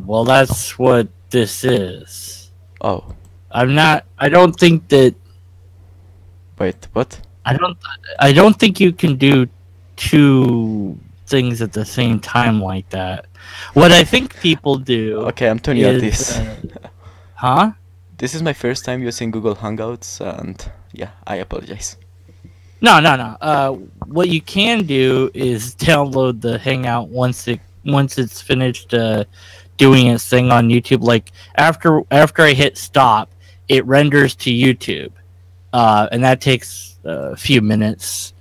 Well, that's what this is. Oh, I don't think that. wait, what? I don't. I don't think you can do two things at the same time like that. What I think people do Okay, I'm too new at is, this. huh? This is my first time using Google Hangouts, and yeah, I apologize. No. What you can do is download the Hangout once it's finished doing its thing on YouTube. Like after I hit stop, it renders to YouTube, and that takes a few minutes,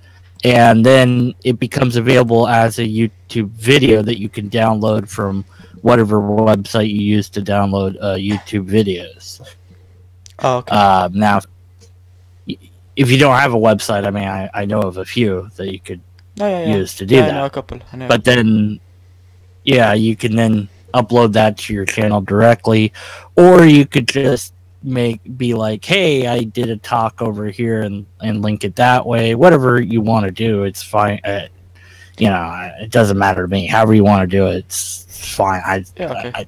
and then it becomes available as a YouTube video that you can download from whatever website you use to download YouTube videos. Oh, okay. Now, if you don't have a website, I mean, I know of a few that you could No, yeah. use to do Yeah, I that. know a couple. I know. But then, yeah, you can then upload that to your channel directly, or you could just be like, hey, I did a talk over here and link it that way. Whatever you want to do, it's fine. It doesn't matter to me. However you want to do it, it's fine. Yeah, okay.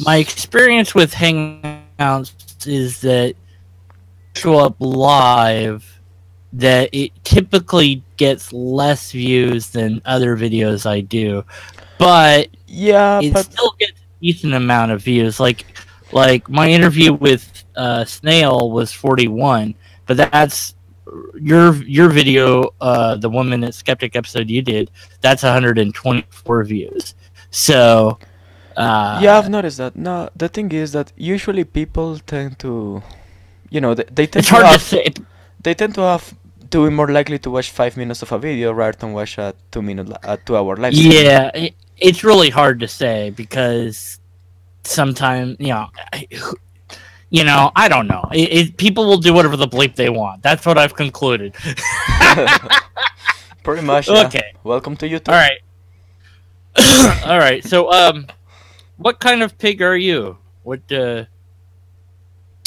My experience with Hangouts is that show up live, that it typically gets less views than other videos I do, but Yeah, it but still gets a decent amount of views. Like my interview with Snail was 41, but that's your video, the 1 minute skeptic episode you did. That's 124 views. So. yeah, I've noticed that. No, the thing is that usually people tend to, they tend It's to hard to have, say. they tend to have to be more likely to watch 5 minutes of a video rather than watch a 2 hour live stream. Yeah, it's really hard to say because sometimes I don't know. People will do whatever the bleep they want. That's what I've concluded. Pretty much. Yeah. Okay. Welcome to YouTube. All right. All right. So, what kind of pig are you? What? I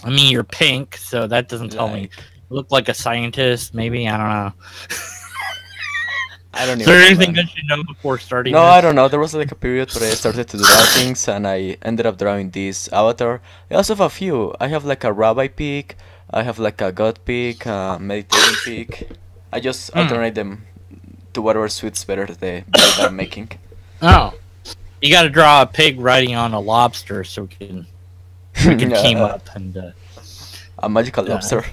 mean, you're pink, so that doesn't tell me. You look like a scientist, maybe. I don't know. I don't Is even there know, anything man. that you know before starting? No, this? I don't know. There was like a period where I started to draw things, and I ended up drawing this avatar. I also have a few. I have like a rabbi pig. I have like a god pig, a meditating pig. I just alternate them to whatever suits better the build I'm making. Oh, you got to draw a pig riding on a lobster so we can team up and. A magical lobster.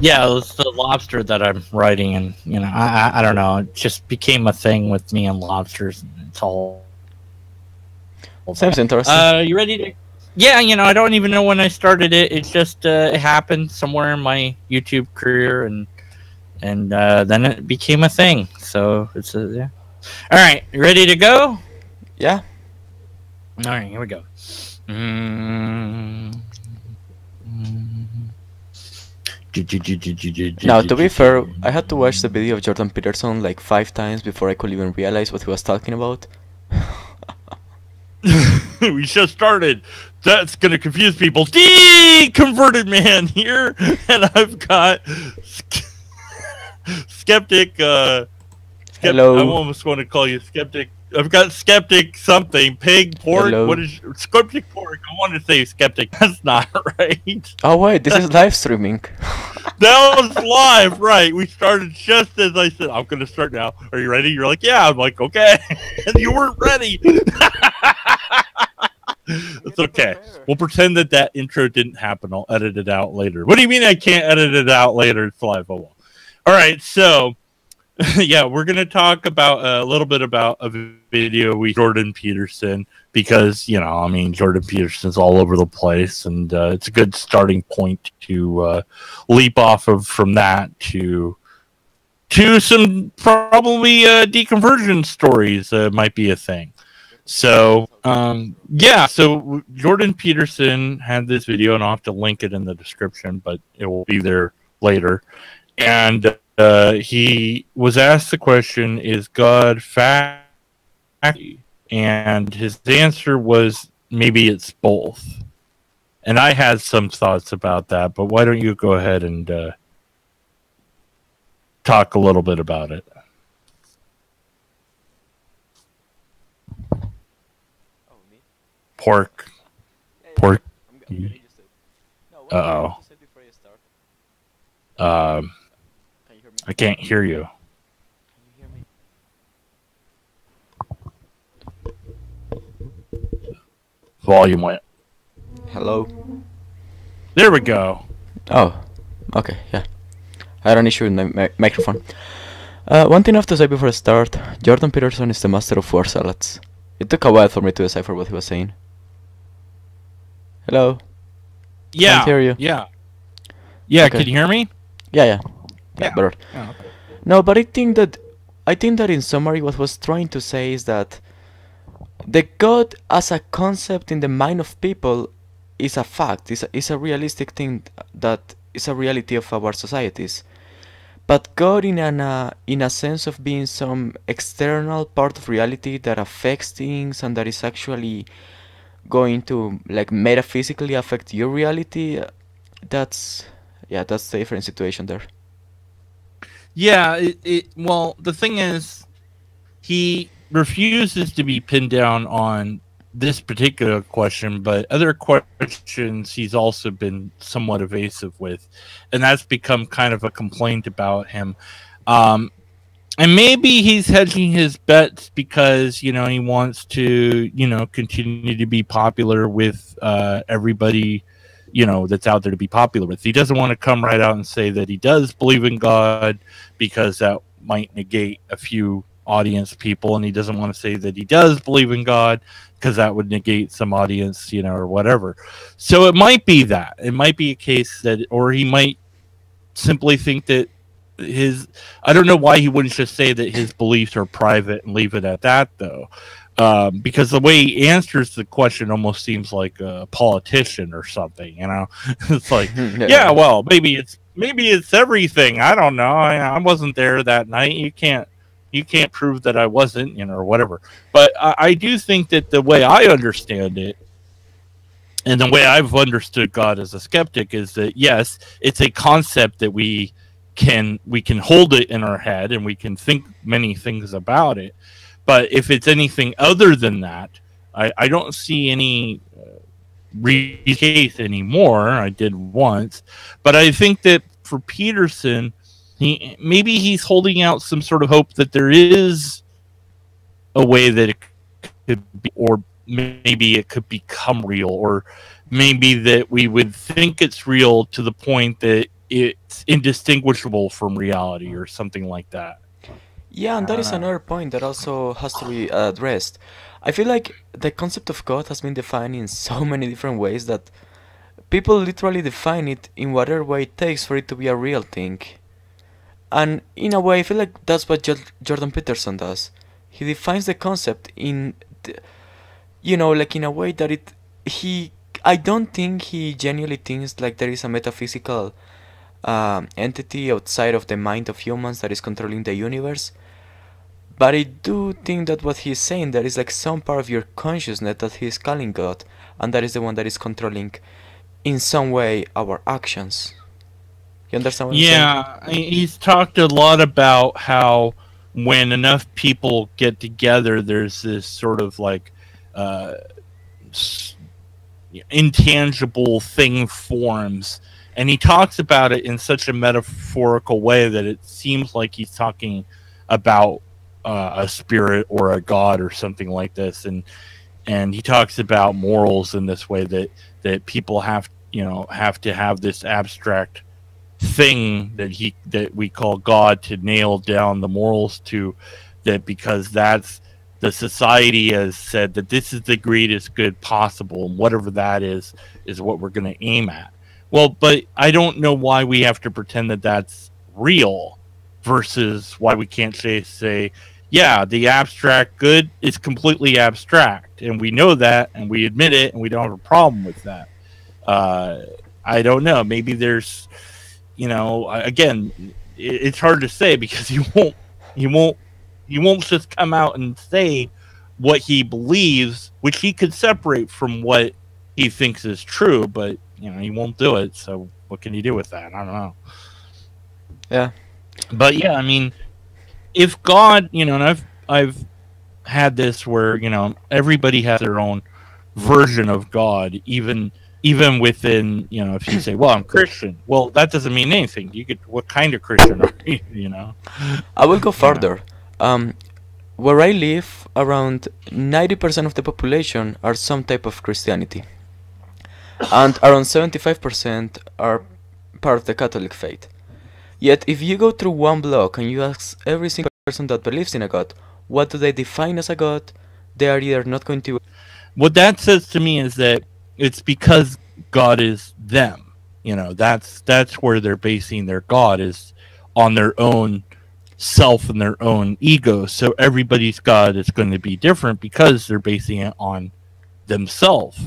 Yeah, it's the lobster that I'm writing, and I don't know. It just became a thing with me and lobsters. It's all. Seems interesting. You ready to? Yeah, I don't even know when I started it. It's just it happened somewhere in my YouTube career, and then it became a thing. So it's yeah. All right, you ready to go? Yeah. All right, here we go. Now, to be fair, I had to watch the video of Jordan Peterson like 5 times before I could even realize what he was talking about. We just started. That's gonna confuse people. Deconverted man here, and I've got skeptic. Hello. I almost want to call you skeptic. I've got skeptic something. Pig pork. Hello. What is skeptic pork? I want to say skeptic. That's not right. Oh wait, this is live streaming. That was live, right? We started just as I said. I'm gonna start now. Are you ready? You're like, yeah. I'm like, okay. And you weren't ready. It's okay. We'll pretend that intro didn't happen. I'll edit it out later. What do you mean I can't edit it out later? It's live. Oh well. All right. So, yeah, we're gonna talk about a little bit about a video we Jordan Peterson because Jordan Peterson's all over the place, and it's a good starting point to leap off of from that to some probably deconversion stories might be a thing. So, so Jordan Peterson had this video, and I'll have to link it in the description, but it will be there later. And he was asked the question, is God fat? And his answer was, maybe it's both. And I had some thoughts about that, but why don't you go ahead and talk a little bit about it? Pork. Yeah, yeah. Pork. I'm getting used to it. No, one thing I have Uh to say before you start. oh. Can you hear me? I can't hear you. Can you hear me? Volume went. Hello. There we go. Oh, okay, yeah. I had an issue with my microphone. One thing I have to say before I start, Jordan Peterson is the master of word salads. It took a while for me to decipher what he was saying. Hello? Can't Yeah. hear you. Yeah. Yeah. Okay. Can you hear me? Yeah, yeah. Yeah, Yeah. better. Yeah. Okay. No, but I think that in summary what was trying to say is that the God as a concept in the mind of people is a fact, is a realistic thing that is a reality of our societies. But God in a sense of being some external part of reality that affects things and that is actually going to like metaphysically affect your reality, that's yeah, that's the different situation there. Yeah. Well, the thing is, he refuses to be pinned down on this particular question, but other questions he's also been somewhat evasive with, and that's become kind of a complaint about him. Um, and maybe he's hedging his bets because he wants to continue to be popular with everybody that's out there to be popular with. He doesn't want to come right out and say that he does believe in God because that might negate a few audience people, and he doesn't want to say that he does believe in God because that would negate some audience, or whatever. So it might be that it might be a case that, or he might simply think that his I don't know why he wouldn't just say that his beliefs are private and leave it at that, though. Because the way he answers the question almost seems like a politician or something. It's like, yeah, Yeah. well, maybe it's everything. I don't know. I wasn't there that night. You can't prove that I wasn't, or whatever. But I do think that the way I understand it, and the way I've understood God as a skeptic, is that yes, it's a concept that we can hold it in our head and we can think many things about it. But if it's anything other than that, I don't see any case anymore. I did once, but I think that for Peterson, he's holding out some sort of hope that there is a way that it could be, or maybe it could become real, or maybe that we would think it's real to the point that it's indistinguishable from reality or something like that. Yeah, and I that don't is know. another point that also has to be addressed. I feel like the concept of God has been defined in so many different ways that people literally define it in whatever way it takes for it to be a real thing. And in a way, I feel like that's what Jordan Peterson does. He defines the concept like in a way that he. I don't think he genuinely thinks like there is a metaphysical entity outside of the mind of humans that is controlling the universe. But I do think that what he's saying there is like some part of your consciousness that he's calling God, and that is the one that is controlling in some way our actions. You understand what I'm saying? Yeah, he's talked a lot about how when enough people get together, there's this sort of like uh, intangible thing forms. And he talks about it in such a metaphorical way that it seems like he's talking about a spirit or a god or something like this. And he talks about morals in this way, that people have to have this abstract thing that we call God to nail down the morals to, that because that's the society has said that this is the greatest good possible, and whatever that is what we're going to aim at. Well, but I don't know why we have to pretend that that's real versus why we can't say yeah, the abstract good is completely abstract, and we know that, and we admit it, and we don't have a problem with that. uh, I don't know. Maybe there's, again, it's hard to say because he won't, he won't just come out and say what he believes, which he could separate from what he thinks is true, but he won't do it. So what can you do with that? I don't know. Yeah. But yeah, I mean, if God, and I've had this where everybody has their own version of God, even within, if you say, well, I'm Christian, well, that doesn't mean anything. You could, what kind of Christian are you? I will go You know. further. Um, where I live, around 90% of the population are some type of Christianity, and around 75% are part of the Catholic faith. Yet, if you go through one block and you ask every single person that believes in a God, what do they define as a God, they are either not going to. What that says to me is that it's because God is them. That's where they're basing their God, is on their own self and their own ego. So everybody's God is going to be different because they're basing it on themselves.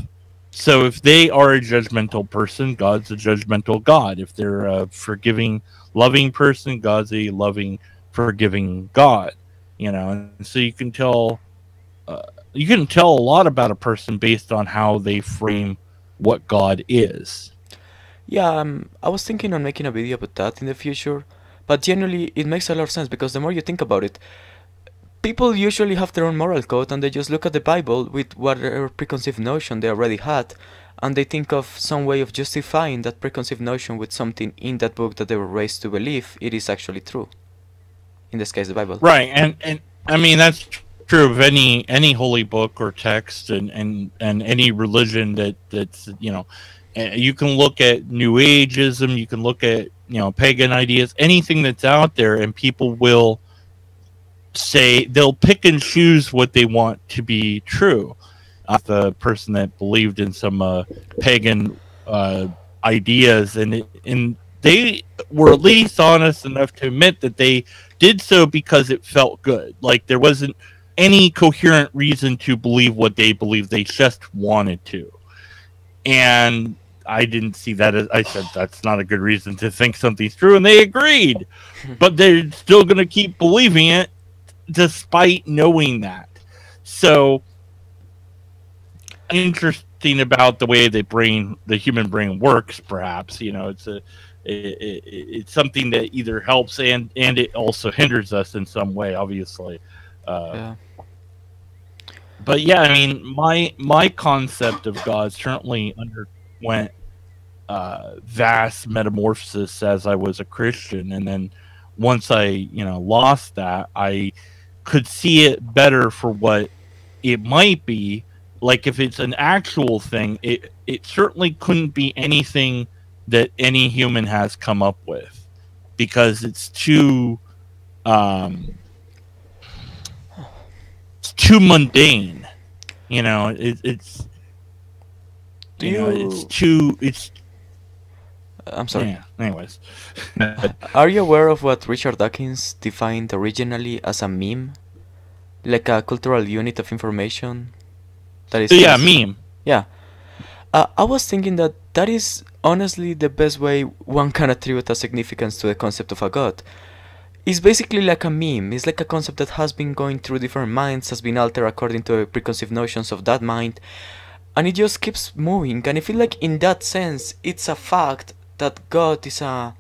So if they are a judgmental person, God's a judgmental God. If they're a forgiving, loving person, God's a loving, forgiving God. And so uh, you can tell a lot about a person based on how they frame what God is. Yeah, I was thinking on making a video about that in the future, but generally it makes a lot of sense because the more you think about it, people usually have their own moral code and they just look at the Bible with whatever preconceived notion they already had, and they think of some way of justifying that preconceived notion with something in that book that they were raised to believe it is actually true. In this case, the Bible. Right, and I mean that's true of any holy book or text, and any religion that's you can look at New Ageism, you can look at pagan ideas, anything that's out there, and people will say they'll pick and choose what they want to be true. The person that believed in some pagan ideas, and they were at least honest enough to admit that they did so because it felt good. Like there wasn't any coherent reason to believe what they believed; they just wanted to. And I didn't see that as, I said that's not a good reason to think something's true, and they agreed. But they're still going to keep believing it despite knowing that. So interesting about the way the human brain works. Perhaps it's something that either helps and it also hinders us in some way. Obviously, uh, Yeah. but yeah, I mean, my concept of God certainly underwent vast metamorphosis as I was a Christian, and then once I lost that, I could see it better for what it might be. Like if it's an actual thing, it certainly couldn't be anything that any human has come up with, because um, it's too mundane. It's Do it's you? too it's I'm sorry. yeah. Anyways, Are you aware of what Richard Dawkins defined originally as a meme? Like a cultural unit of information that is yeah, just. meme. Yeah. I was thinking that that is honestly the best way one can attribute a significance to the concept of a god. It's basically like a meme. It's like a concept that has been going through different minds, has been altered according to the preconceived notions of that mind, and it just keeps moving. And I feel like in that sense, it's a fact that God is a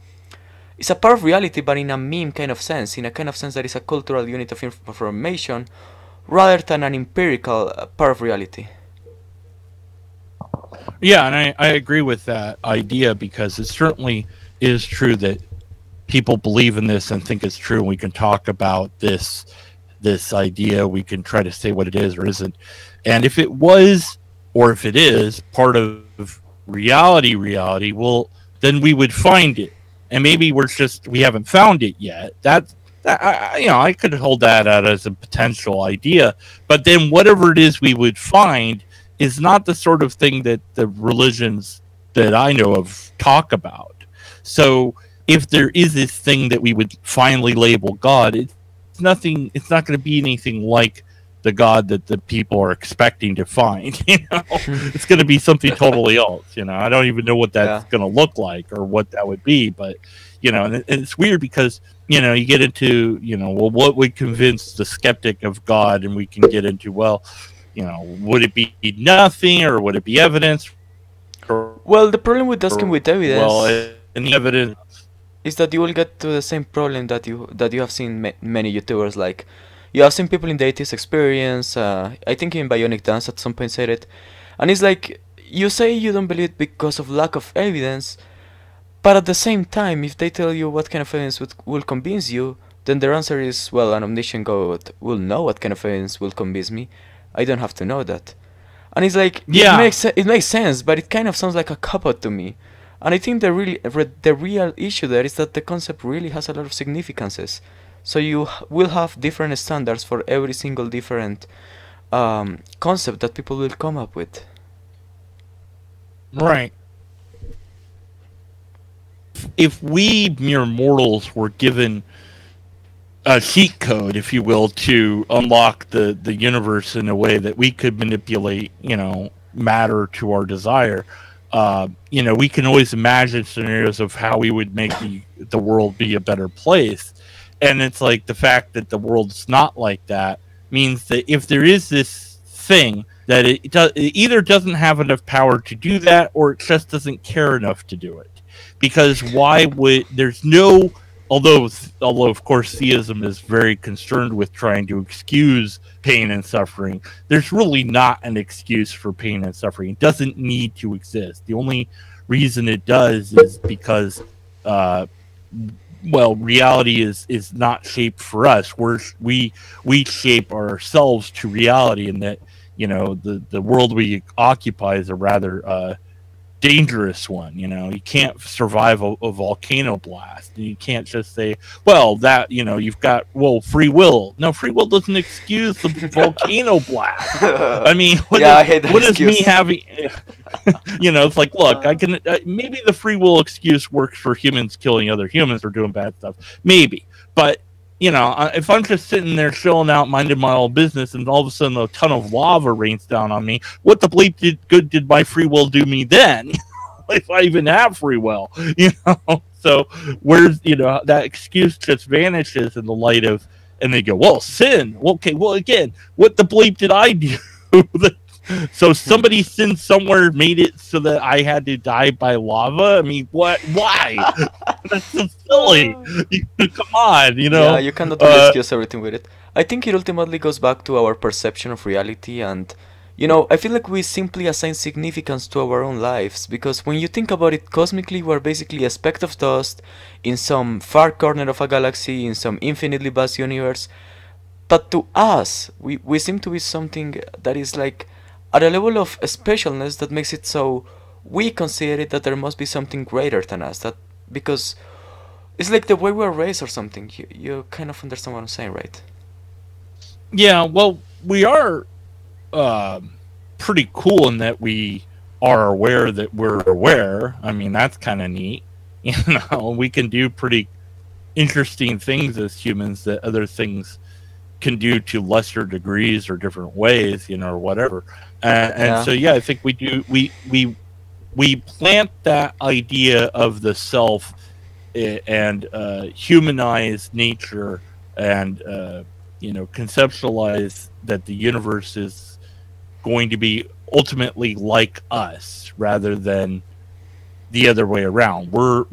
part of reality, but in a meme kind of sense, in a kind of sense that is a cultural unit of information rather than an empirical part of reality. Yeah, and I agree with that idea, because it certainly is true that people believe in this and think it's true. And we can talk about this idea. We can try to say what it is or isn't. And if it was, or if it is part of reality, well, then we would find it. And maybe we haven't found it yet. I could hold that out as a potential idea. But then whatever it is we would find is not the sort of thing that the religions that I know of talk about. So if there is this thing that we would finally label God, it's nothing. It's not going to be anything like the God that the people are expecting to find. It's going to be something totally else. I don't even know what Yeah. that's going to look like or what that would be. But and it's weird because you get into well, what would convince the skeptic of God, and we can get into, well, would it be nothing, or would it be evidence, Well, the problem with asking or with evidence any evidence? is that you will get to the same problem that you have seen many YouTubers, like you have seen people in the atheist experience. I think in Bionic Dance at some point said it. And it's like you say you don't believe it because of lack of evidence, but at the same time, if they tell you what kind of evidence will convince you, then their answer is, well, an omniscient God will know what kind of evidence will convince me. I don't have to know that. And it's like Yeah, it makes sense, but it kind of sounds like a cop out to me. And I think the real issue there is that the concept really has a lot of significances. So you will have different standards for every single different concept that people will come up with. right. If we mere mortals were given a cheat code, if you will, to unlock the universe in a way that we could manipulate, matter to our desire, we can always imagine scenarios of how we would make the world be a better place. And it's like the fact that the world's not like that means that if there is this thing that it either doesn't have enough power to do that, or it just doesn't care enough to do it. Because why would there's no although of course theism is very concerned with trying to excuse pain and suffering, there's really not an excuse for pain and suffering. It doesn't need to exist. The only reason it does is because reality is not shaped for us. We shape ourselves to reality, and that the world we occupy is a rather dangerous one. You can't survive a volcano blast, and you can't just say, well, that you've got free will. No, free will doesn't excuse the volcano blast. I mean, I hate that what is me excuse. having it's like, look, I can maybe the free will excuse works for humans killing other humans or doing bad stuff, maybe. But if I'm just sitting there chilling out, minding my own business, and all of a sudden a ton of lava rains down on me, what the bleep did my free will do me then? If I even have free will, So where's that excuse just vanishes in the light of, and they go, well, sin. Okay, well, again, what the bleep did I do? So somebody sinned somewhere, made it so that I had to die by lava. I mean, what? Why? That's so silly. Come on, Yeah, you cannot really excuse everything with it. I think it ultimately goes back to our perception of reality, and I feel like we simply assign significance to our own lives, because when you think about it cosmically, we're basically a speck of dust in some far corner of a galaxy, in some infinitely vast universe. But to us, we seem to be something that is like at a level of specialness that makes it so we consider it that there must be something greater than us. That because it's like the way we're raised or something. You kind of understand what I'm saying, right? Yeah, well, we are uh, pretty cool in that we are aware that we're aware. I mean, that's kind of neat. We can do pretty interesting things as humans that other things can do to lesser degrees or different ways, or whatever. And Yeah. so, yeah, I think we do. We plant that idea of the self and humanize nature and conceptualize that the universe is going to be ultimately like us rather than the other way around. We're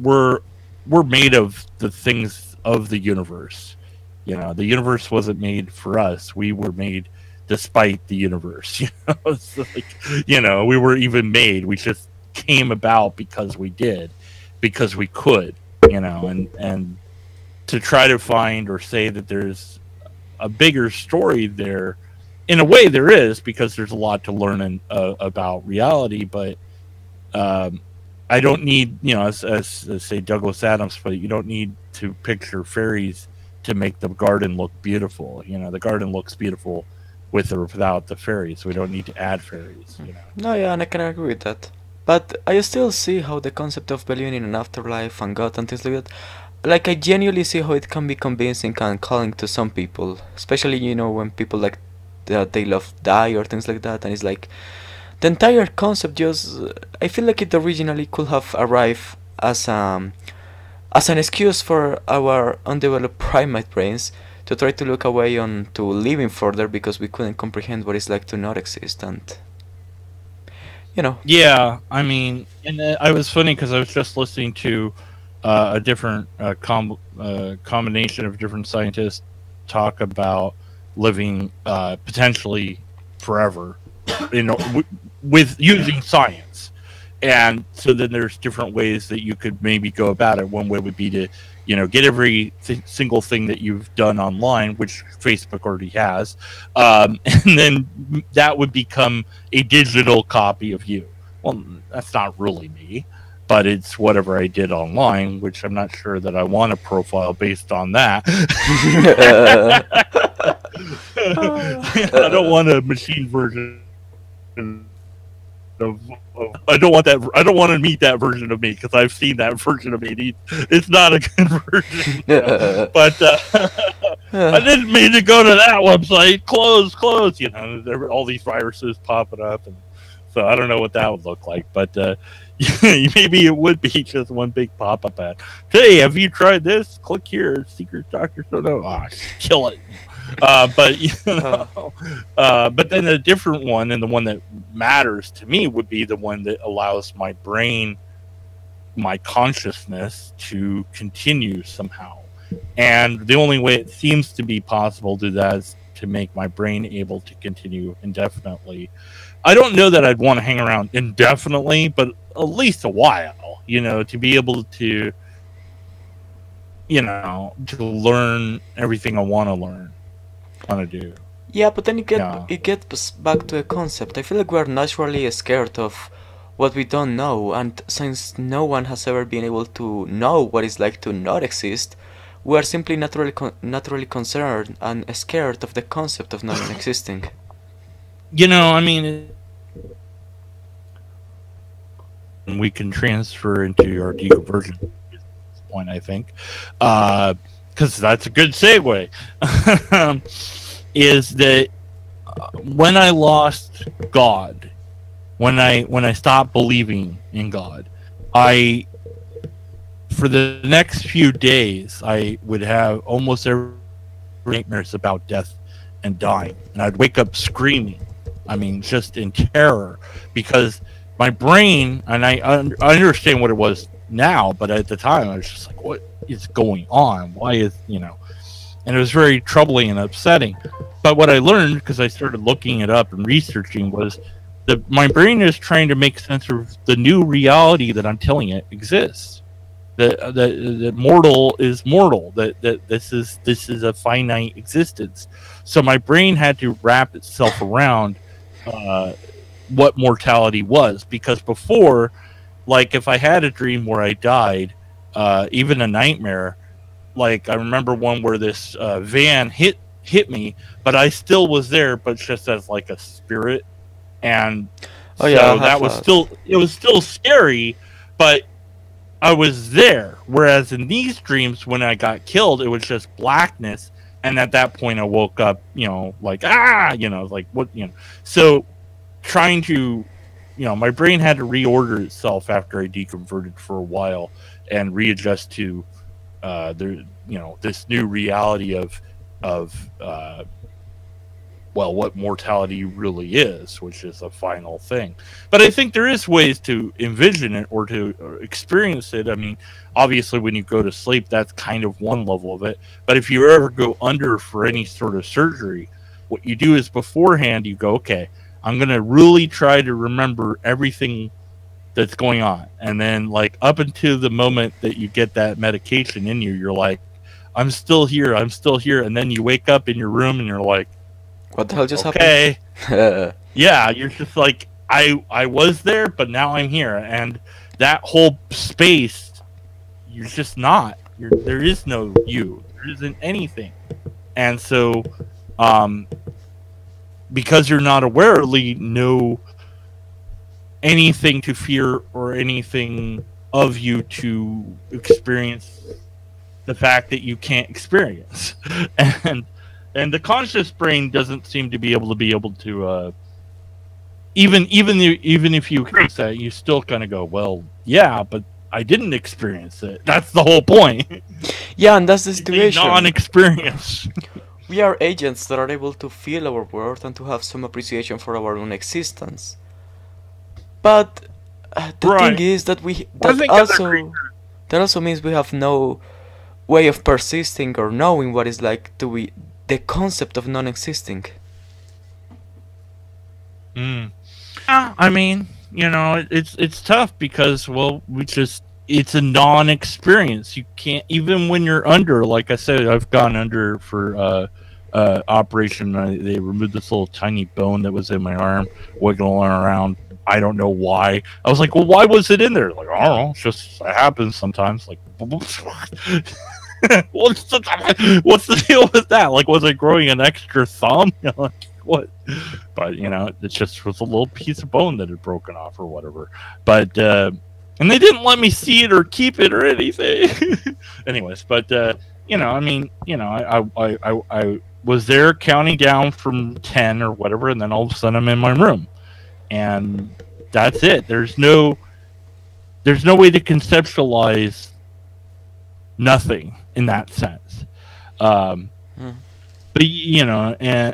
made of the things of the universe. The universe wasn't made for us. We were made despite the universe. It's like, we were even made. We just came about because we did, because we could. And to try to find or say that there's a bigger story there, in a way there is, because there's a lot to learn about reality. But I don't need, as say Douglas Adams put it, you don't need to picture fairies to make the garden look beautiful. The garden looks beautiful with or without the fairies. We don't need to add fairies. No, yeah, and I can agree with that. But I still see how the concept of believing in an afterlife and God and things like that, like I genuinely see how it can be convincing and calling to some people, especially when people like that they love die or things like that, and it's like the entire concept just I feel like it originally could have arrived as an excuse for our undeveloped primate brains to try to look away on to living further because we couldn't comprehend what it's like to not exist, and you know Yeah, I mean, and I was funny because I was just listening to a different combination of different scientists talk about living potentially forever, you know, with using science. And so then there's different ways that you could maybe go about it. One way would be to, get every single thing that you've done online, which Facebook already has, and then that would become a digital copy of you. Well, that's not really me, but it's whatever I did online, which I'm not sure that I want a profile based on that. I don't want a machine version of I don't want that. I don't want to meet that version of me because I've seen that version of me. It's not a good version. But I didn't mean to go to that website. Close. There were all these viruses popping up, and so I don't know what that would look like. But maybe it would be just one big pop-up ad. Hey, have you tried this? Click here. Secret doctor. So no. Kill it. But but then a different one, and the one that matters to me, would be the one that allows my brain, my consciousness, to continue somehow. And the only way it seems to be possible to that is to make my brain able to continue indefinitely. I don't know that I'd want to hang around indefinitely, but at least a while, to be able to, to learn everything I want to learn. Want to do. Yeah, but then it gets back to a concept. I feel like we're naturally scared of what we don't know, and since no one has ever been able to know what it's like to not exist, we are simply naturally concerned and scared of the concept of not existing. I mean, we can transfer into our deconversion point, I think, because that's a good segue. Is that when I lost God, when I stopped believing in God, for the next few days I would have almost every nightmares about death and dying, and I'd wake up screaming. I mean, just in terror, because my brain, and I understand what it was now, but at the time I was just like, what is going on? Why is, and it was very troubling and upsetting. But what I learned, because I started looking it up and researching, was that my brain is trying to make sense of the new reality that I'm telling it exists. That mortal is mortal. That this is a finite existence. So my brain had to wrap itself around what mortality was, because before, like, if I had a dream where I died, even a nightmare, like I remember one where this van hit me, but I still was there, but just as like a spirit, and that was still scary, but I was there. Whereas in these dreams, when I got killed, it was just blackness, and at that point I woke up, like like what, so trying to, my brain had to reorder itself after I deconverted for a while and readjust to this new reality of what mortality really is, which is a final thing. But I think there is ways to envision it or to experience it. I mean, obviously when you go to sleep, that's kind of one level of it. But if you ever go under for any sort of surgery, what you do is beforehand you go, okay, I'm going to really try to remember everything that's going on. And then, like, up until the moment that you get that medication in you, you're like, I'm still here. And then you wake up in your room and you're like, what the hell just happened? Yeah, you're just like, I was there, but now I'm here. And that whole space, you're just not. There is no you. There isn't anything. And so, because you're not awarely know anything to fear or anything of you to experience the fact that you can't experience. And the conscious brain doesn't seem to be able to even if you experience that, you still kind of go, well, yeah, but I didn't experience it. That's the whole point. Yeah, and that's the situation. Non-experience. We are agents that are able to feel our world and to have some appreciation for our own existence. But the thing is that that also means we have no way of persisting or knowing what it's like to be the concept of non-existing. Mm. Yeah, I mean, it's tough because it's a non-experience. You can't, even when you're under. Like I said, I've gone under for operation. They removed this little tiny bone that was in my arm, wiggling around. I don't know why. I was like, well, why was it in there? Like, I don't know. It's just it happens sometimes. Like, what's the deal with that? Like, was it growing an extra thumb? Like, what? But it just was a little piece of bone that had broken off or whatever. But and they didn't let me see it or keep it or anything. Anyways, but I mean, I was there counting down from 10 or whatever, and then all of a sudden I'm in my room, and that's it. There's no way to conceptualize nothing in that sense. Um, Mm. but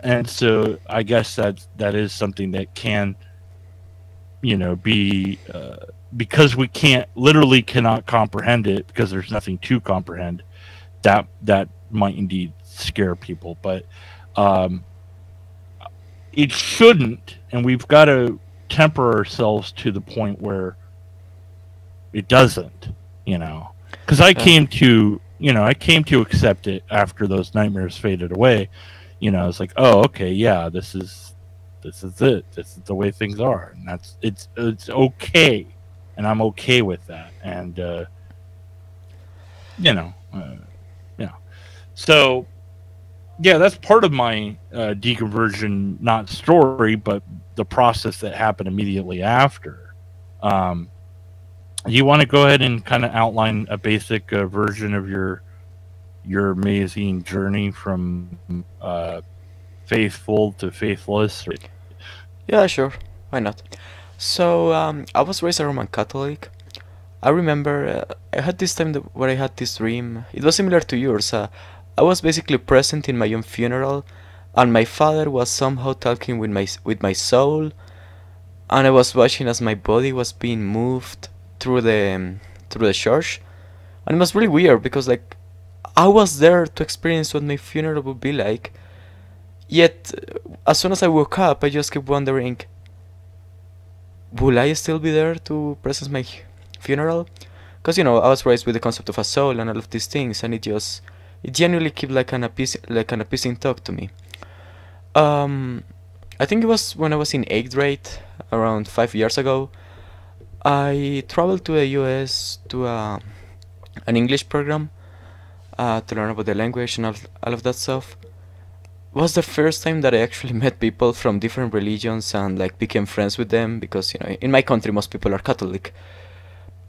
and so I guess that is something that can be because we can't literally cannot comprehend it because there's nothing to comprehend. That might indeed scare people, but um, it shouldn't, and we've got to temper ourselves to the point where it doesn't. Because Yeah. I came to accept it after those nightmares faded away. It's like, oh, okay, yeah, this is it. This is the way things are, and it's okay, and I'm okay with that. And you know, uh, yeah. So yeah, that's part of my deconversion, not story, but the process that happened immediately after. Um, you want to go ahead and kind of outline a basic version of your amazing journey from faithful to faithless? Yeah, sure. Why not? So, I was raised a Roman Catholic. I remember I had this time where I had this dream. It was similar to yours. I was basically present in my own funeral, and my father was somehow talking with my soul, and I was watching as my body was being moved through the church, and it was really weird because like I was there to experience what my funeral would be like. Yet, as soon as I woke up, I just kept wondering, will I still be there to presence my funeral? Because I was raised with the concept of a soul and all of these things, and it genuinely kept like an appeasing talk to me. Um, I think it was when I was in eighth grade, around 5 years ago. I traveled to the U.S. to an English program to learn about the language and all of that stuff. It was the first time that I actually met people from different religions and like became friends with them because in my country most people are Catholic.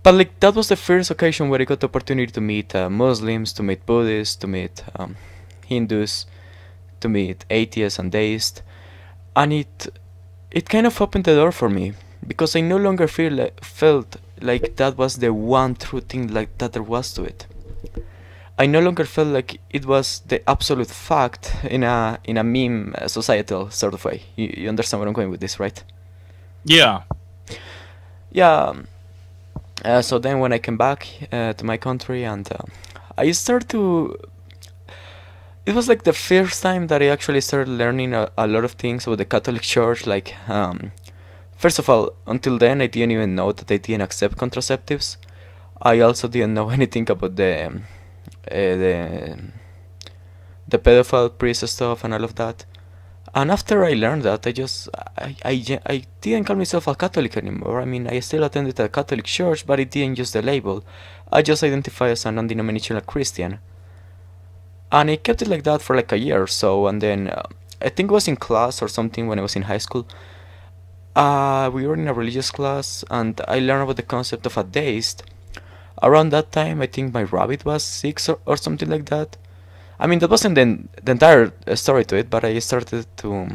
But like that was the first occasion where I got the opportunity to meet Muslims, to meet Buddhists, to meet Hindus, to meet atheists and deists, and it kind of opened the door for me because I no longer felt like that was the one true thing like that there was to it. I no longer felt like it was the absolute fact in a meme societal sort of way. You understand where I'm going with this, right? Yeah. Yeah. So then when I came back to my country and I started to it was like the first time that I actually started learning a lot of things about the Catholic Church. Like, first of all, until then I didn't even know that they didn't accept contraceptives. I also didn't know anything about the the pedophile priest stuff and all of that. And after I learned that, I didn't call myself a Catholic anymore. I mean, I still attended a Catholic church, but I didn't use the label. I just identify as a non-denominational Christian. And I kept it like that for like a year or so, and then I think it was in class or something when I was in high school. We were in a religious class, and I learned about the concept of a deist. Around that time, I think my rabbit was 6 or something like that. I mean, that wasn't the entire story to it, but I started to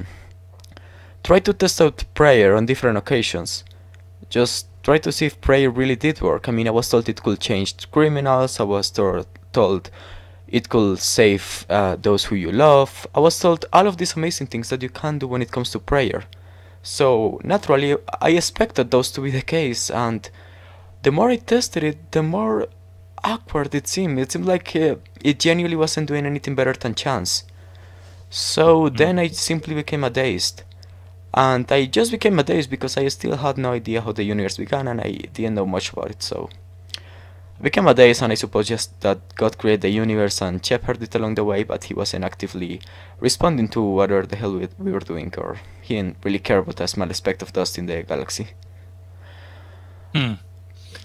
try to test out prayer on different occasions. Just try to see if prayer really did work. I mean, I was told it could change criminals, I was told it could save those who you love. I was told all of these amazing things that you can do when it comes to prayer. So, naturally, I expected those to be the case, and the more I tested it, the more awkward it seemed. It seemed like it genuinely wasn't doing anything better than chance. So Mm. then I simply became a deist. And I just became a deist because I still had no idea how the universe began and I didn't know much about it. So I became a deist, and I suppose just that God created the universe and shepherded it along the way, but he wasn't actively responding to whatever the hell we were doing, or he didn't really care about a small speck of dust in the galaxy. Hmm.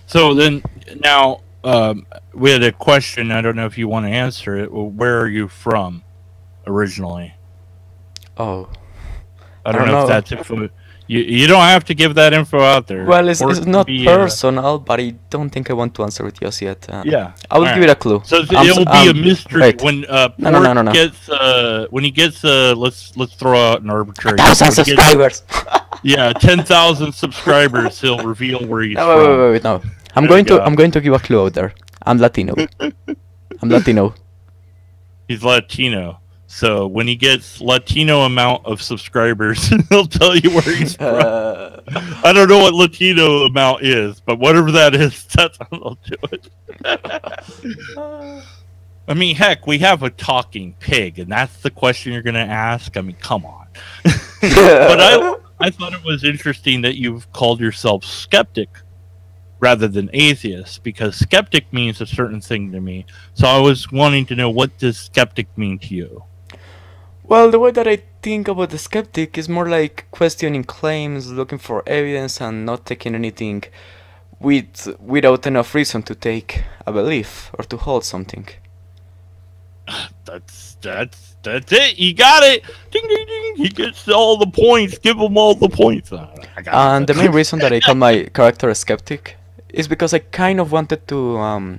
So then, now we had a question. I don't know if you want to answer it. Well, where are you from originally? Oh, I I don't don't know if know. that's info. You don't have to give that info out there. Well, Or it's it can not be personal, but I don't think I want to answer it just yet. yeah. I will All give it right. a clue. So it will be a mystery Wait. when No, no, no, Port no, no. gets when he gets let's throw out an arbitrary number. 1,000 When he gets, subscribers! yeah, 10,000 subscribers, he'll reveal where he's No, from. wait, no. There you go. I'm going to give a clue out there. I'm Latino. I'm Latino. He's Latino. So when he gets Latino amount of subscribers, he'll tell you where he's from. I don't know what Latino amount is, but whatever that is, that's how they'll do it. I mean, heck, we have a talking pig, and that's the question you're going to ask? I mean, come on. But I thought it was interesting that you've called yourself skeptic rather than atheist, because skeptic means a certain thing to me. So I was wanting to know, what does skeptic mean to you? Well, the way that I think about the skeptic is more like questioning claims, looking for evidence, and not taking anything without enough reason to take a belief or to hold something. That's it. You got it. Ding ding ding. He gets all the points. Give him all the points. I got And the main reason that I call my character a skeptic is because I kind of wanted to, I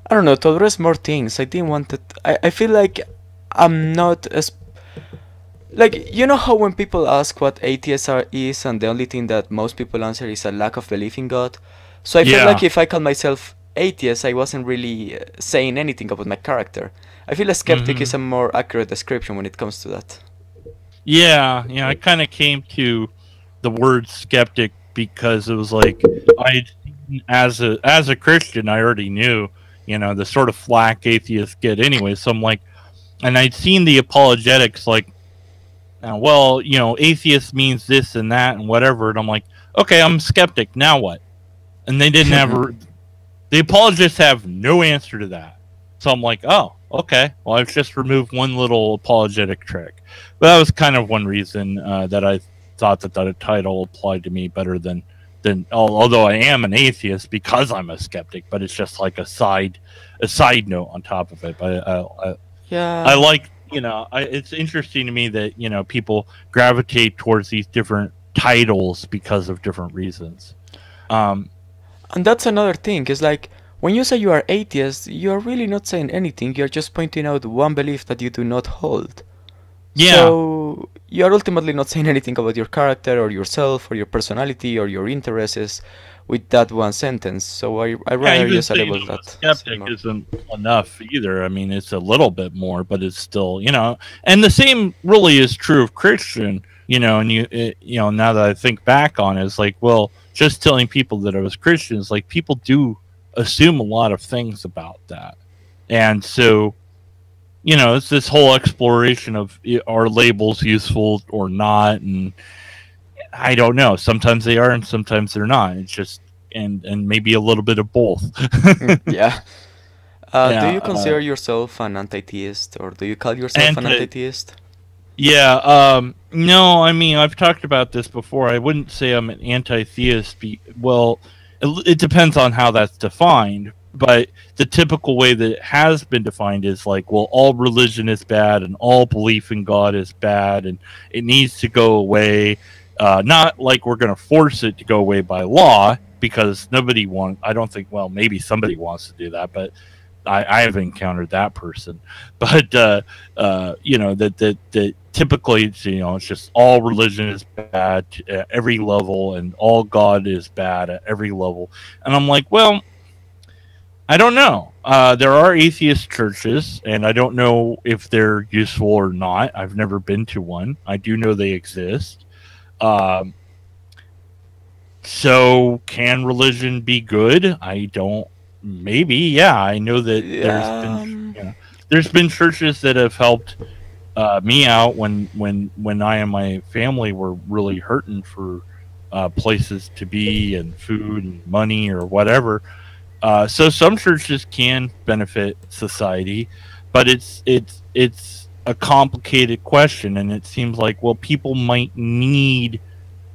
don't know, to address more things. I didn't want it. I feel like I'm not as. Like, you know how when people ask what atheism is, and the only thing that most people answer is a lack of belief in God? So I feel like if I call myself atheist, I wasn't really saying anything about my character. I feel a skeptic is a more accurate description when it comes to that. Yeah, I kind of came to the word skeptic because it was like, as a Christian, I already knew, the sort of flack atheists get anyway. So I'm like, and I'd seen the apologetics like, well, atheist means this and that and whatever, and I'm like, okay, I'm skeptic. Now what? And they didn't have the apologists have no answer to that. So I'm like, oh, okay. Well, I've just removed one little apologetic trick. But that was kind of one reason that I thought that the title applied to me better than although I am an atheist because I'm a skeptic, but it's just like a side note on top of it. But I like, it's interesting to me that, people gravitate towards these different titles because of different reasons. And that's another thing. It's like, when you say you are atheist, you are really not saying anything. You're just pointing out one belief that you do not hold. Yeah. So you are ultimately not saying anything about your character or yourself or your personality or your interests with that one sentence. So I rather just label that. Skeptic isn't enough either. I mean, it's a little bit more, but it's still, and the same really is true of Christian, and now that I think back on it, it's like, well, just telling people that I was Christian is like, people do assume a lot of things about that. And so, it's this whole exploration of, are labels useful or not? And I don't know. Sometimes they are and sometimes they're not. It's just, and maybe a little bit of both. Yeah. Do you consider yourself an anti-theist, or do you call yourself an anti-theist? Yeah. No, I mean, I've talked about this before. I wouldn't say I'm an anti-theist. Well, it depends on how that's defined. But the typical way that it has been defined is like, well, all religion is bad and all belief in God is bad and it needs to go away. Not like we're going to force it to go away by law, because I don't think, well, maybe somebody wants to do that, but I haven't encountered that person. But, that typically, it's just all religion is bad at every level and all God is bad at every level. And I'm like, well, I don't know. There are atheist churches, and I don't know if they're useful or not. I've never been to one. I do know they exist. So, can religion be good? I don't. Maybe, yeah. I know that there's been churches that have helped me out when I and my family were really hurting for places to be and food and money or whatever. So some churches can benefit society, but it's a complicated question, and it seems like, well, people might need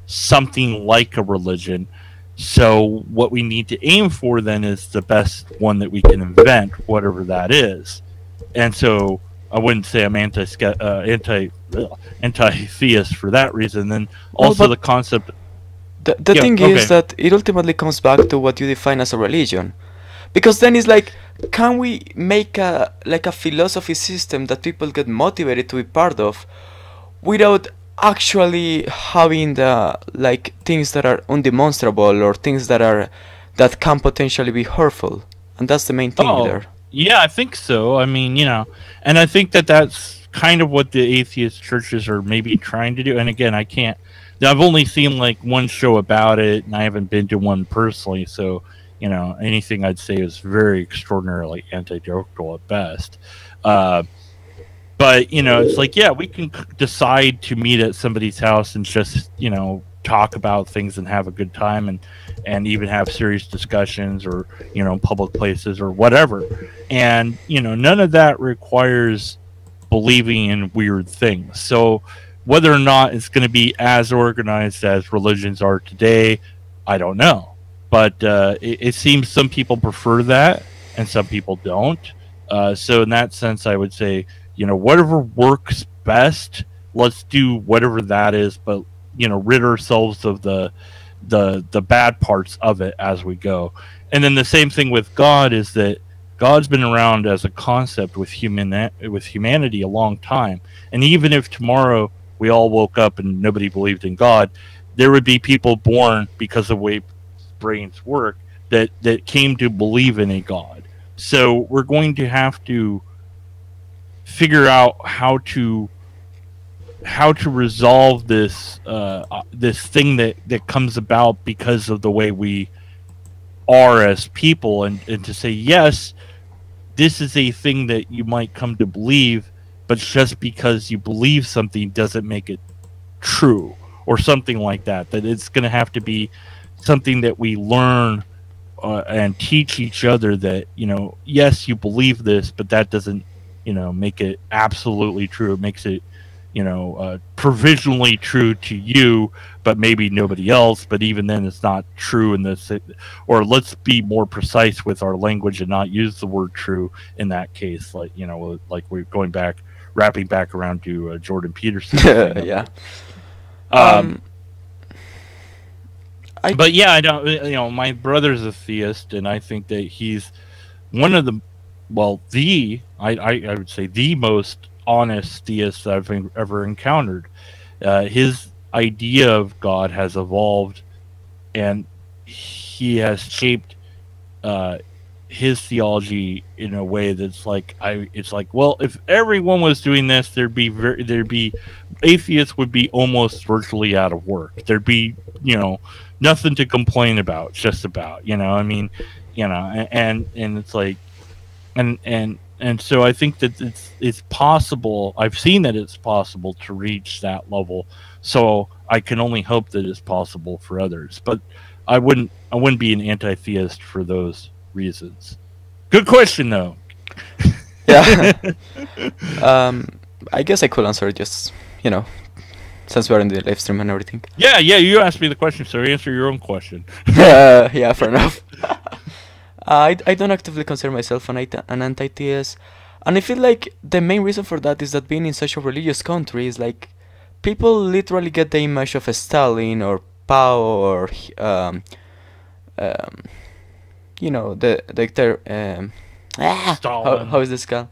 something like a religion. So what we need to aim for then is the best one that we can invent, whatever that is. And so I wouldn't say I'm anti-theist for that reason. Then Well, also but the concept. the Yeah. thing is Okay. that it ultimately comes back to what you define as a religion. Because then it's like, can we make a philosophy system that people get motivated to be part of without actually having the like things that are undemonstrable or things that can potentially be hurtful? And that's the main thing Oh, there. yeah, I think so. I mean, and I think that that's kind of what the atheist churches are maybe trying to do. And again, I can't. I've only seen like one show about it, and I haven't been to one personally. So, anything I'd say is very extraordinarily anecdotal at best. Uh, but it's like, yeah, we can decide to meet at somebody's house and just talk about things and have a good time, and even have serious discussions, or public places or whatever. And none of that requires believing in weird things. So whether or not it's going to be as organized as religions are today, I don't know. But it seems some people prefer that and some people don't. So in that sense, I would say, whatever works best, let's do whatever that is. But rid ourselves of the bad parts of it as we go. And then the same thing with God is that God's been around as a concept with humanity a long time. And even if tomorrow we all woke up and nobody believed in God, there would be people born because of the way brains work that came to believe in a God. So we're going to have to figure out how to resolve this thing that comes about because of the way we are as people, and to say, yes, this is a thing that you might come to believe, but just because you believe something doesn't make it true, or something like that. That it's going to have to be something that we learn and teach each other, that yes, you believe this, but that doesn't make it absolutely true. It makes it provisionally true to you, but maybe nobody else. But even then, it's not true in this. Or let's be more precise with our language and not use the word true in that case. Like like we're going back, wrapping back around to Jordan Peterson's thing. Yeah. Um, Um, I but yeah, I don't. My brother's a theist, and I think that he's one of the, well, I would say the most honest theist that I've ever encountered. His idea of God has evolved, and he has shaped uh, his theology in a way that's like, it's like, well, if everyone was doing this, there'd be atheists would be almost virtually out of work. There'd be nothing to complain about, just about. I mean, and it's like, and so I think that it's possible. I've seen that it's possible to reach that level. So I can only hope that it's possible for others. But I wouldn't be an anti-theist for those reasons. Good question though. yeah. um, I guess I could answer just you know since we're in the live stream and everything. Yeah. You asked me the question, so answer your own question. Yeah, fair enough. I don't actively consider myself an anti-theist, and I feel like the main reason for that is that being in such a religious country is like people literally get the image of Stalin or Pao or um, how Stalin. is this called?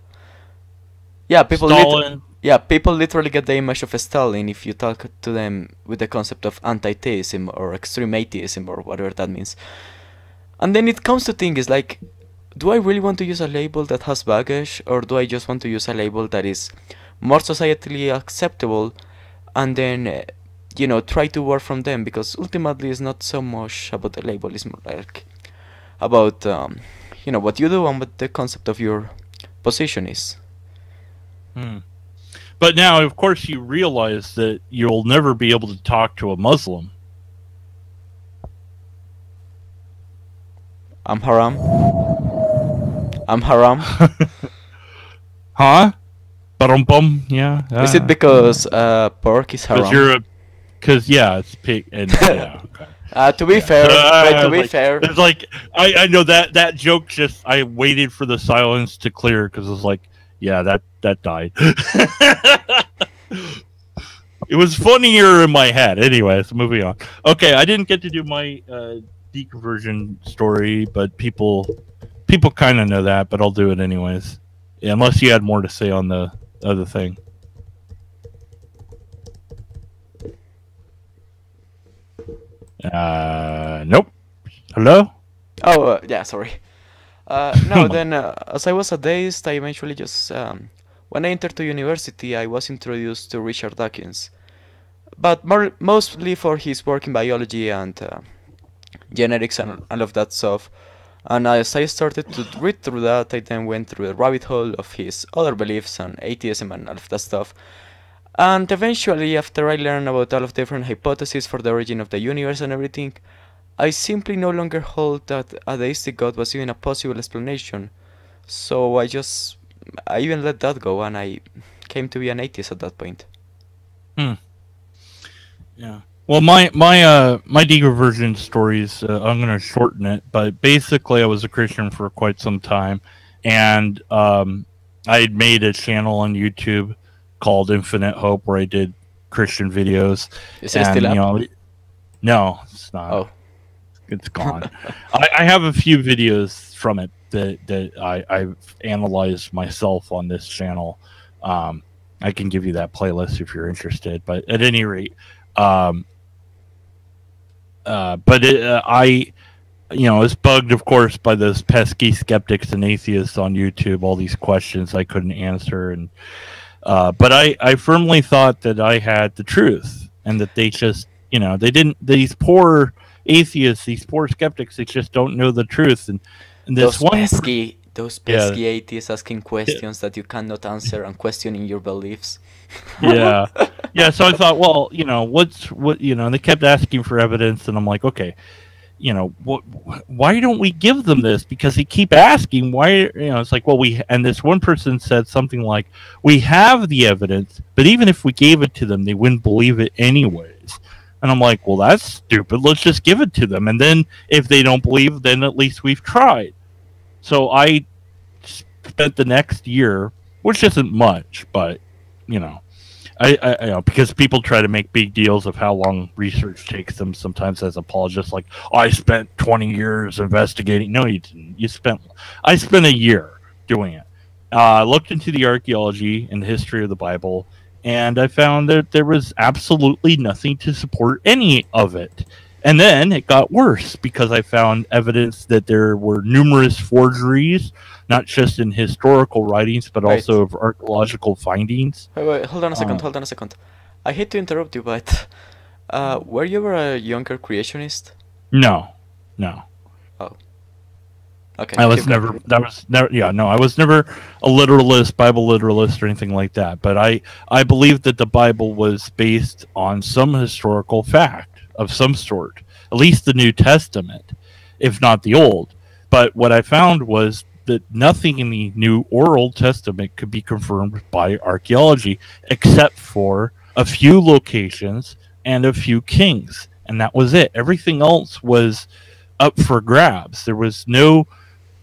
Yeah, Stalin. people literally get the image of Stalin if you talk to them with the concept of anti-theism or extreme atheism or whatever that means. And then it comes to things like, do I really want to use a label that has baggage, or do I just want to use a label that is more societally acceptable, and then try to work from them? Because ultimately it's not so much about the label, it's more like about what you do and what the concept of your position is. Hmm. But now, of course, you realize that you'll never be able to talk to a Muslim. I'm haram. I'm haram. Huh? Bum. Yeah. Is it because pork is Because haram? you're a. Because, yeah, it's pig. And, yeah, okay. To be Yeah. fair, but to be Like, fair, it's like, I know that joke just. I waited for the silence to clear because it was like, yeah, that died. It was funnier in my head. Anyways, moving on. Okay, I didn't get to do my deconversion story, but people kind of know that, but I'll do it anyways. Yeah, unless you had more to say on the other thing. Nope. Hello? oh yeah, sorry. No, then as I was a deist, I eventually just when I entered to university, I was introduced to Richard Dawkins, but mostly for his work in biology and genetics and all of that stuff. And as I started to read through that, I then went through the rabbit hole of his other beliefs and atheism and all of that stuff. And eventually, after I learned about all of the different hypotheses for the origin of the universe and everything, I simply no longer hold that a deistic God was even a possible explanation. So I even let that go, and I came to be an atheist at that point. Hmm. Yeah. Well, my deconversion stories. I'm going to shorten it, but basically, I was a Christian for quite some time, and I had made a channel on YouTube called Infinite Hope where I did Christian videos. Is it still up? No, it's not. Oh. It's gone. I have a few videos from it that I've analyzed myself on this channel. I can give you that playlist if you're interested. But at any rate, I was bugged, of course, by those pesky skeptics and atheists on YouTube. All these questions I couldn't answer, and but I firmly thought that I had the truth, and that they just they didn't. These poor atheists, these poor skeptics, they just don't know the truth. And this those pesky atheists asking questions that you cannot answer and questioning your beliefs. Yeah. So I thought, well, they kept asking for evidence, and I'm like, okay, why don't we give them this? Because they keep asking. Why? It's like, well, and this one person said something like, we have the evidence, but even if we gave it to them, they wouldn't believe it anyways. And I'm like, well, that's stupid. Let's just give it to them. And then if they don't believe, then at least we've tried. So I spent the next year, which isn't much, but, I because people try to make big deals of how long research takes them sometimes as apologists, like, I spent 20 years investigating. No, you didn't. I spent a year doing it. I looked into the archaeology and the history of the Bible, and I found that there was absolutely nothing to support any of it. And then it got worse because I found evidence that there were numerous forgeries, not just in historical writings, but also of archaeological findings. Wait, hold on a second. I hate to interrupt you, but were you ever a younger creationist? No. Oh. Okay. I was never. That was never. Yeah, no. I was never a literalist, Bible literalist, or anything like that. But I believed that the Bible was based on some historical fact of some sort, at least the New Testament, if not the Old. But what I found was that nothing in the New or Old Testament could be confirmed by archaeology, except for a few locations and a few kings, and that was it. Everything else was up for grabs. There was no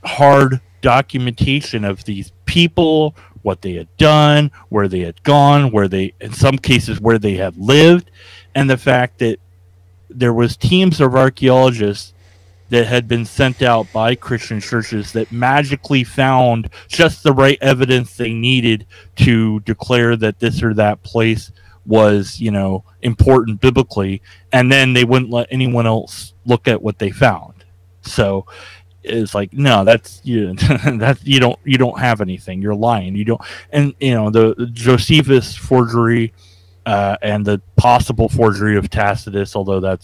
hard documentation of these people, what they had done, where they had gone, in some cases where they had lived, and the fact that there was teams of archaeologists that had been sent out by Christian churches that magically found just the right evidence they needed to declare that this or that place was, important biblically, and then they wouldn't let anyone else look at what they found. So it's like, no, that's you don't have anything. You're lying. You don't. And the Josephus forgery and the possible forgery of Tacitus, although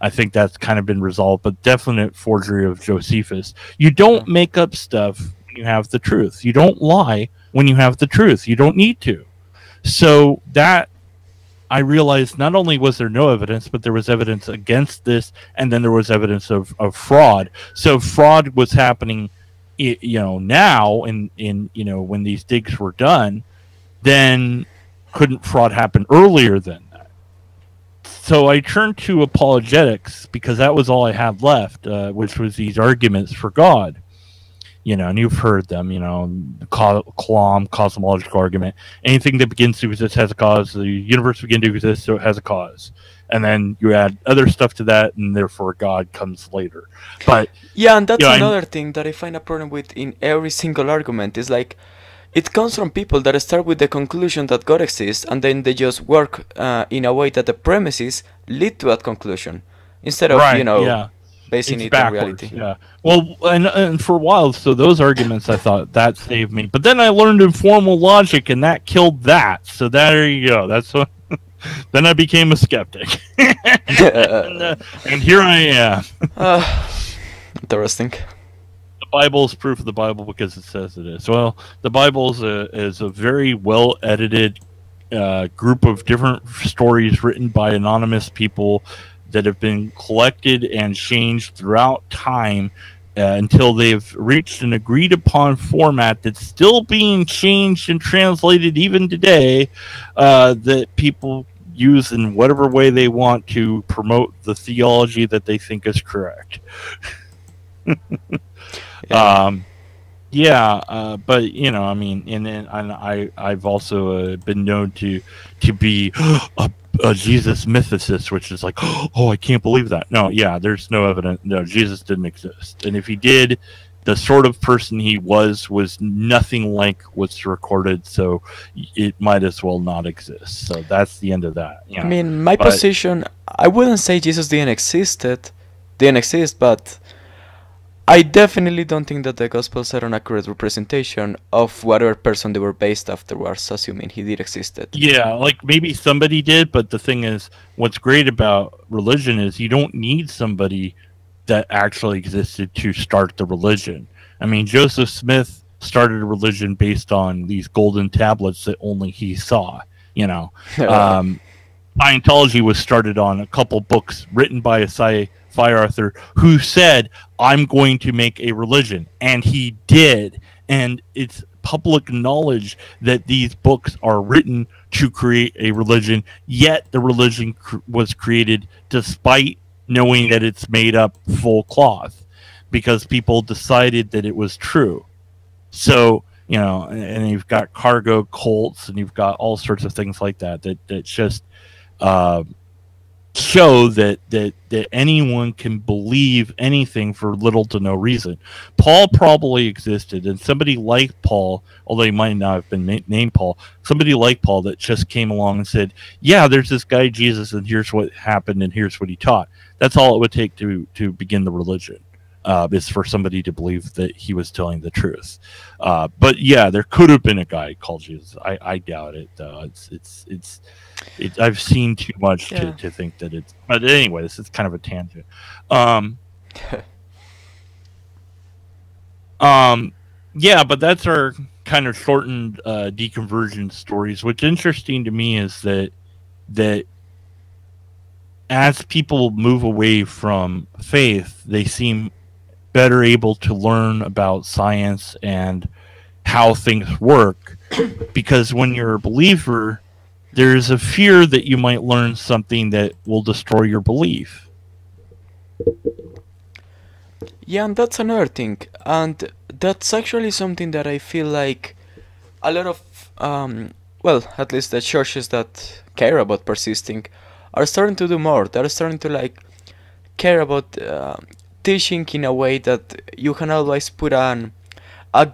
I think that's kind of been resolved, but definite forgery of Josephus. You don't make up stuff when you have the truth. You don't lie when you have the truth. You don't need to. So that I realized not only was there no evidence, but there was evidence against this, and then there was evidence of fraud. So fraud was happening, now in when these digs were done. Then couldn't fraud happen earlier than that? So I turned to apologetics because that was all I had left, which was these arguments for God. And you've heard them, cosmological argument. Anything that begins to exist has a cause. The universe began to exist, so it has a cause. And then you add other stuff to that, and therefore God comes later. But yeah, and that's another thing that I find a problem with in every single argument. Is like, it comes from people that start with the conclusion that God exists, and then they just work in a way that the premises lead to that conclusion, instead of basing it on reality. Yeah. Well, and for a while, so those arguments, I thought that saved me. But then I learned informal logic, and that killed that. So there you go. That's what. Then I became a skeptic, and here I am. Interesting. The Bible is proof of the Bible because it says it is. Well, the Bible is a very well edited group of different stories written by anonymous people that have been collected and changed throughout time until they've reached an agreed upon format that's still being changed and translated even today, that people use in whatever way they want to promote the theology that they think is correct. But I mean, and I've also been known to be a Jesus mythicist, which is like, oh, I can't believe that. No, there's no evidence. No, Jesus didn't exist, and if he did, the sort of person he was nothing like what's recorded, so it might as well not exist. So that's the end of that. I mean, my position, I wouldn't say Jesus didn't exist, but I definitely don't think that the Gospels are an accurate representation of whatever person they were based afterwards, assuming he did existed. Yeah, like maybe somebody did, but the thing is, what's great about religion is you don't need somebody that actually existed to start the religion. I mean, Joseph Smith started a religion based on these golden tablets that only he saw. Scientology was started on a couple books written by a sci-fi author who said, I'm going to make a religion, and he did. And it's public knowledge that these books are written to create a religion, yet the religion was created despite knowing that it's made up full cloth, because people decided that it was true. So, and you've got cargo cults, and you've got all sorts of things like that just show that anyone can believe anything for little to no reason. Paul probably existed, and somebody like Paul, although he might not have been named Paul, somebody like Paul that just came along and said, yeah, there's this guy Jesus, and here's what happened, and here's what he taught. That's all it would take to begin the religion, is for somebody to believe that he was telling the truth. But yeah, there could have been a guy called Jesus. I doubt it, though. I've seen too much to think that it's. But anyway, this is kind of a tangent. But that's our kind of shortened deconversion stories. What's interesting to me is that as people move away from faith, they seem better able to learn about science and how things work, because when you're a believer, there's a fear that you might learn something that will destroy your belief. Yeah, and that's another thing, and that's actually something that I feel like a lot of, at least the churches that care about persisting are starting to do more. They're starting to care about teaching in a way that you can always put a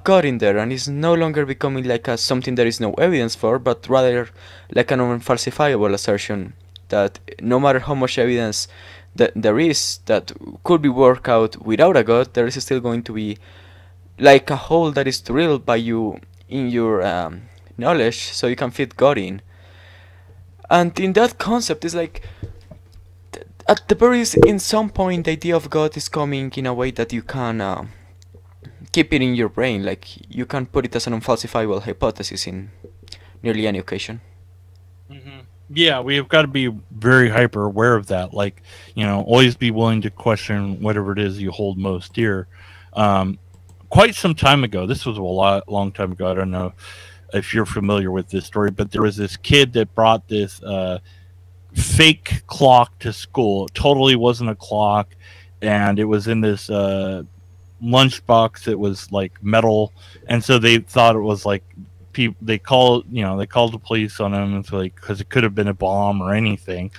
God in there, and it's no longer becoming something there is no evidence for, but rather like an unfalsifiable assertion that no matter how much evidence that there is that could be worked out without a God, there is still going to be like a hole that is drilled by you in your knowledge, so you can fit God in. And in that concept, it's like at the very in some point the idea of God is coming in a way that you can keep it in your brain, like you can put it as an unfalsifiable hypothesis in nearly any occasion. Yeah, we've got to be very hyper aware of that. Like, always be willing to question whatever it is you hold most dear. Um, Quite some time ago, this was a long time ago. I don't know if you're familiar with this story, but there was this kid that brought this fake clock to school. It totally wasn't a clock, and it was in this lunchbox that was like metal, and so they thought it was like people. They called the police on him, and so like because it could have been a bomb or anything,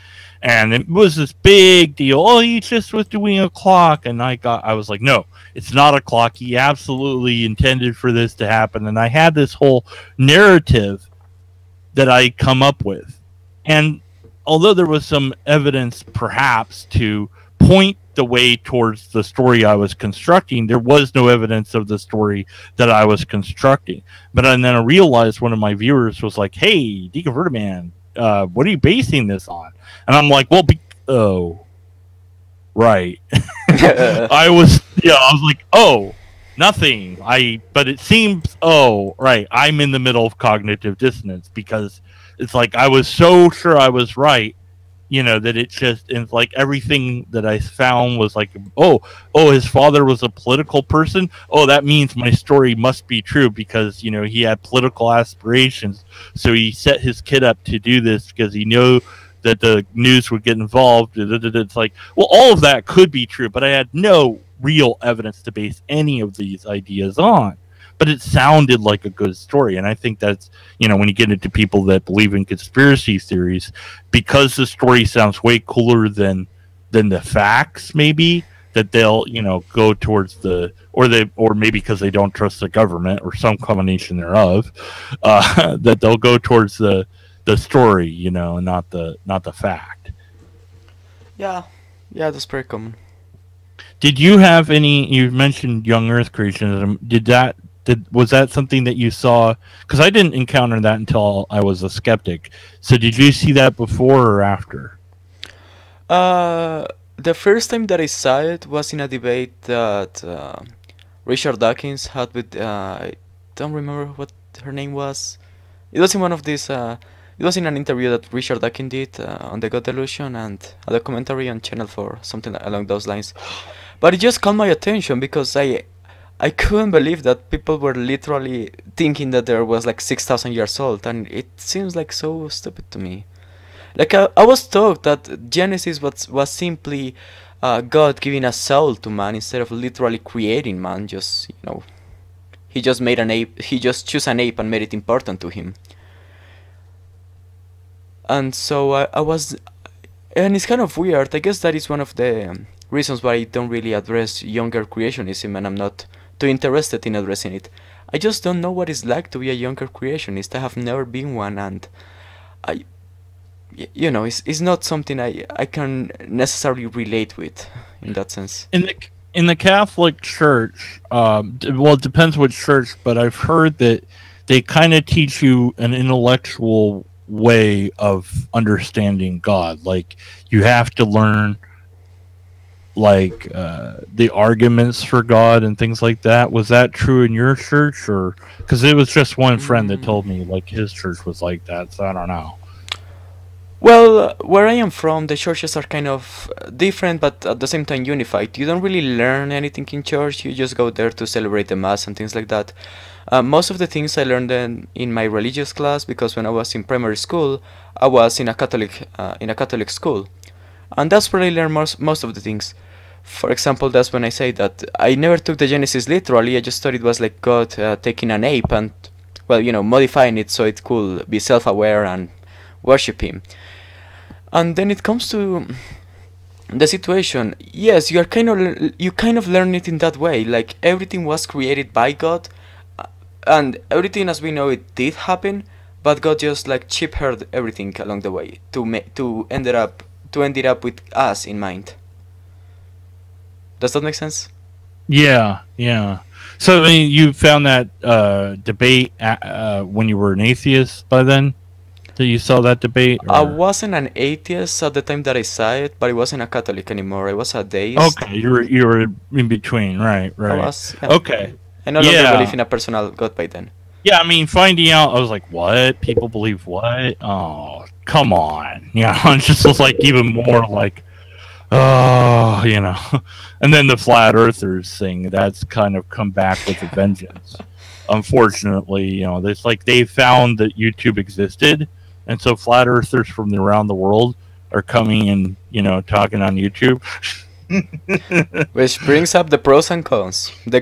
and it was this big deal. Oh, he just was doing a clock, and I was like, no, it's not a clock. He absolutely intended for this to happen, and I had this whole narrative that I come up with. And although there was some evidence perhaps to point the way towards the story I was constructing, there was no evidence of the story that I was constructing. But and then I realized one of my viewers was like, "Hey, deconverted man, what are you basing this on?" And I'm like, "Well, oh, right." I was like, "Oh, nothing." But it seems, oh, right. I'm in the middle of cognitive dissonance because it's like I was so sure I was right, that it's like everything that I found was like, oh, his father was a political person. Oh, that means my story must be true because, he had political aspirations. So he set his kid up to do this because he knew that the news would get involved. It's like, well, all of that could be true, but I had no real evidence to base any of these ideas on. But it sounded like a good story. And I think that's, when you get into people that believe in conspiracy theories, because the story sounds way cooler than the facts, maybe, that they'll, go towards or maybe because they don't trust the government or some combination thereof, that they'll go towards the story, and not the fact. Yeah, yeah, that's pretty common. Did you have any? You mentioned young Earth creationism. Was that something that you saw? Because I didn't encounter that until I was a skeptic. So did you see that before or after? The first time that I saw it was in a debate that Richard Dawkins had with I don't remember what her name was. It was in one of these. It was in an interview that Richard Dawkins did on the God Delusion and a documentary on Channel 4, something along those lines. But it just caught my attention because I couldn't believe that people were literally thinking that there was like 6,000 years old, and it seems like so stupid to me. Like I was taught that Genesis was simply God giving a soul to man instead of literally creating man. Just he just made an ape. He just chose an ape and made it important to him. And so I was, and it's kind of weird. I guess that is one of the reasons why I don't really address younger creationism, and I'm not too interested in addressing it. I just don't know what it's like to be a younger creationist. I have never been one, and I, it's not something I can necessarily relate with in that sense. In the Catholic Church, well, it depends which church, but I've heard that they kind of teach you an intellectual way of understanding God. Like you have to learn like the arguments for God and things like that. Was that true in your church, or because it was just one friend that told me like his church was like that? So I don't know. Well, where I am from, the churches are kind of different, but at the same time unified. You don't really learn anything in church. You just go there to celebrate the mass and things like that. Most of the things I learned in my religious class, because when I was in primary school, I was in a Catholic school, and that's where I learned most of the things. For example, that's when I say that I never took the Genesis literally. I just thought it was like God taking an ape and, well, modifying it so it could be self-aware and worship Him. And then it comes to the situation. Yes, you kind of learn it in that way. Like everything was created by God, and everything as we know it did happen, but God just like chip herd everything along the way to end it up with us in mind. Does that make sense? Yeah. So I mean, you found that debate when you were an atheist by then? That you saw that debate? I Or? wasn't an atheist at the time that I saw it, but I wasn't a Catholic anymore. I was a deist. Okay, you were in between, right? I Right. was, yeah. Okay. I no longer Yeah. believe in a personal God by then. Yeah, I mean, finding out, I was like, what? People believe what? Oh, come on. It's just was like even more like, oh, And then the flat earthers thing, that's kind of come back with a vengeance. Unfortunately, it's like they found that YouTube existed. And so flat earthers from around the world are coming and, talking on YouTube. Which brings up the pros and cons. Yeah. The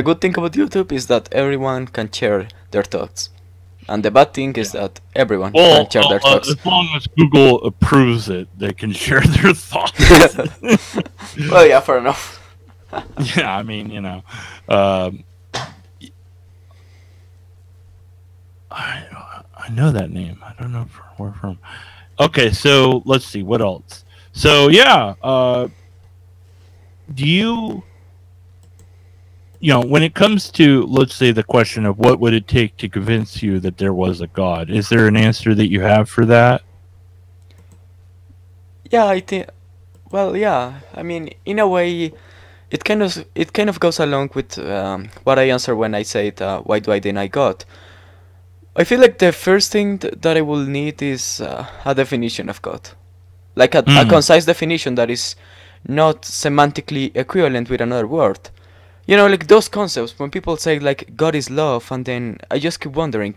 good thing about YouTube is that everyone can share their thoughts, and the bad thing is that everyone can Well, share their thoughts. as long as Google approves it, they can share their thoughts. Well, yeah, fair enough. Yeah, I mean, um, I know that name. I don't know where from. Okay, so let's see what else. So yeah, do when it comes to, let's say, the question of what would it take to convince you that there was a God, is there an answer that you have for that? Yeah, I think. Well, yeah. I mean, in a way, it kind of goes along with what I answer when I said, "Why do I deny God?" I feel like the first thing that I will need is a definition of God, like a Mm. concise definition that is not semantically equivalent with another word. Like those concepts when people say like God is love, and then I just keep wondering,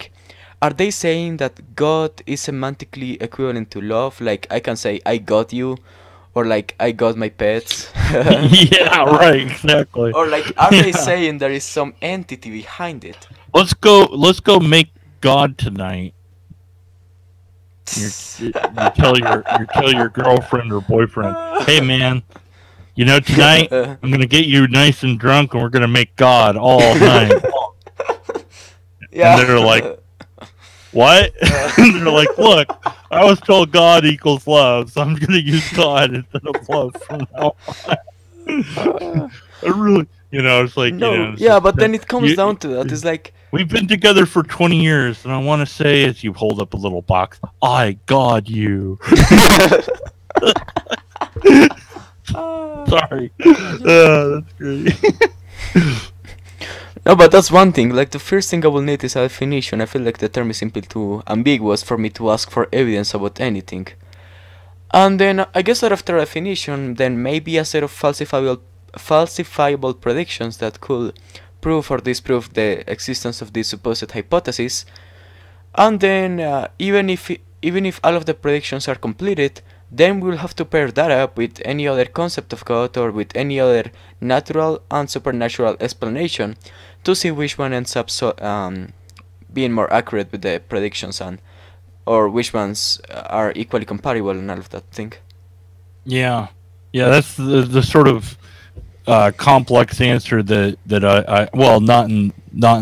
are they saying that God is semantically equivalent to love? Like I can say I got you, or like I got my pets. Yeah, right, exactly. Or like are they Yeah. saying there is some entity behind it? Let's go make God tonight. You tell your girlfriend or boyfriend, hey man, tonight I'm gonna get you nice and drunk and we're gonna make God all night. And Yeah. they're like, what? And they're like, look, I was told God equals love, so I'm gonna use God instead of love from now on. I really, it's like, No, it's yeah, just but then it comes down you, to that. It's like, we've been together for 20 years, and I want to say, as you hold up a little box, I God you. Sorry. That's great. no, but that's one thing. Like the first thing I will need is a definition. I feel like the term is simply too ambiguous for me to ask for evidence about anything. And then I guess that after a definition, then maybe a set of falsifiable predictions that could prove or disprove the existence of this supposed hypothesis. And then even if all of the predictions are completed, then we'll have to pair that up with any other concept of God or with any other natural and supernatural explanation to see which one ends up being more accurate with the predictions, and or which ones are equally compatible and all of that thing. Yeah, yeah, that's the sort of complex answer that I well, not in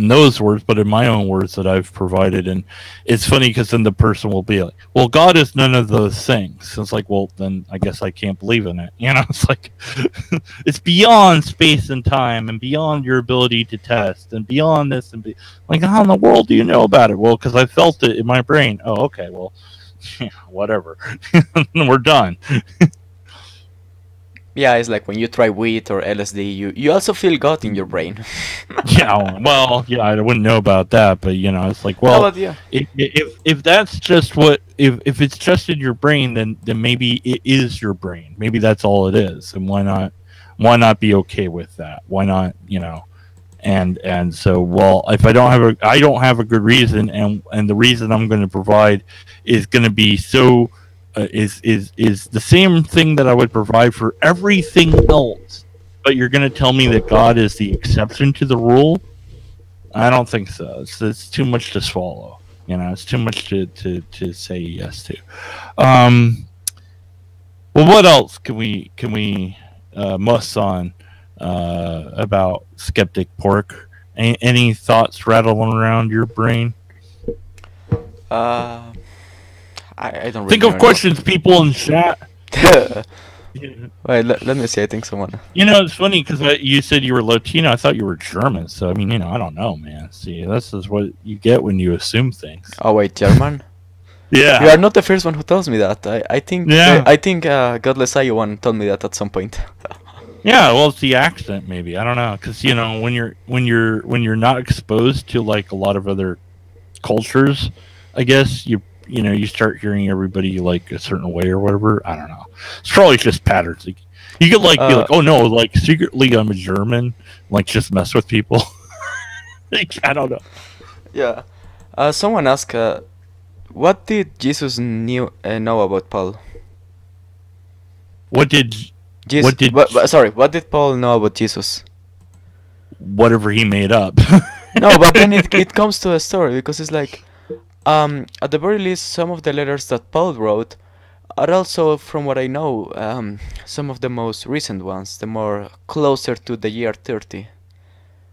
those words, but in my own words that I've provided. And it's funny because then the person will be like, well, God is none of those things. It's like, well, then I guess I can't believe in it. It's like it's beyond space and time and beyond your ability to test and beyond this and like, how in the world do you know about it? Well, because I felt it in my brain. Oh, okay, well, yeah, whatever. We're done. Yeah, it's like when you try weed or LSD, you also feel God in your brain. Yeah, well, yeah, I wouldn't know about that, but it's like, No, well, but yeah. if that's just what if it's just in your brain, then maybe it is your brain. Maybe that's all it is, and why not be okay with that? Why not, and so, well, if I don't have a good reason, and the reason I'm going to provide is going to be so is the same thing that I would provide for everything else, but you're going to tell me that God is the exception to the rule? I don't think so. It's too much to swallow. It's too much to say yes to. Well, what else can we muss on about skeptic pork? Any thoughts rattling around your brain? Uh, I don't Think really of know. questions, people in chat. Wait, let me see. I think someone. It's funny because you said you were Latino. I thought you were German. So I mean, I don't know, man. See, this is what you get when you assume things. Oh wait, German. Yeah. You are not the first one who tells me that. I think Yeah. I think Godless Iowan told me that at some point. Yeah, well, it's the accent, maybe. I don't know, because when you're not exposed to like a lot of other cultures, I guess you start hearing everybody like a certain way or whatever. I don't know. It's probably just patterns. Like, you could like be Uh, like, oh no, like secretly I'm a German, like just mess with people. Like, I don't know. yeah. Someone asked, what did Jesus know about Paul? What did Jesus, what did sorry, what did Paul know about Jesus? whatever he made up? No, but then it comes to a story because it's like, at the very least, some of the letters that Paul wrote are also, from what I know, some of the most recent ones, the more closer to the year 30.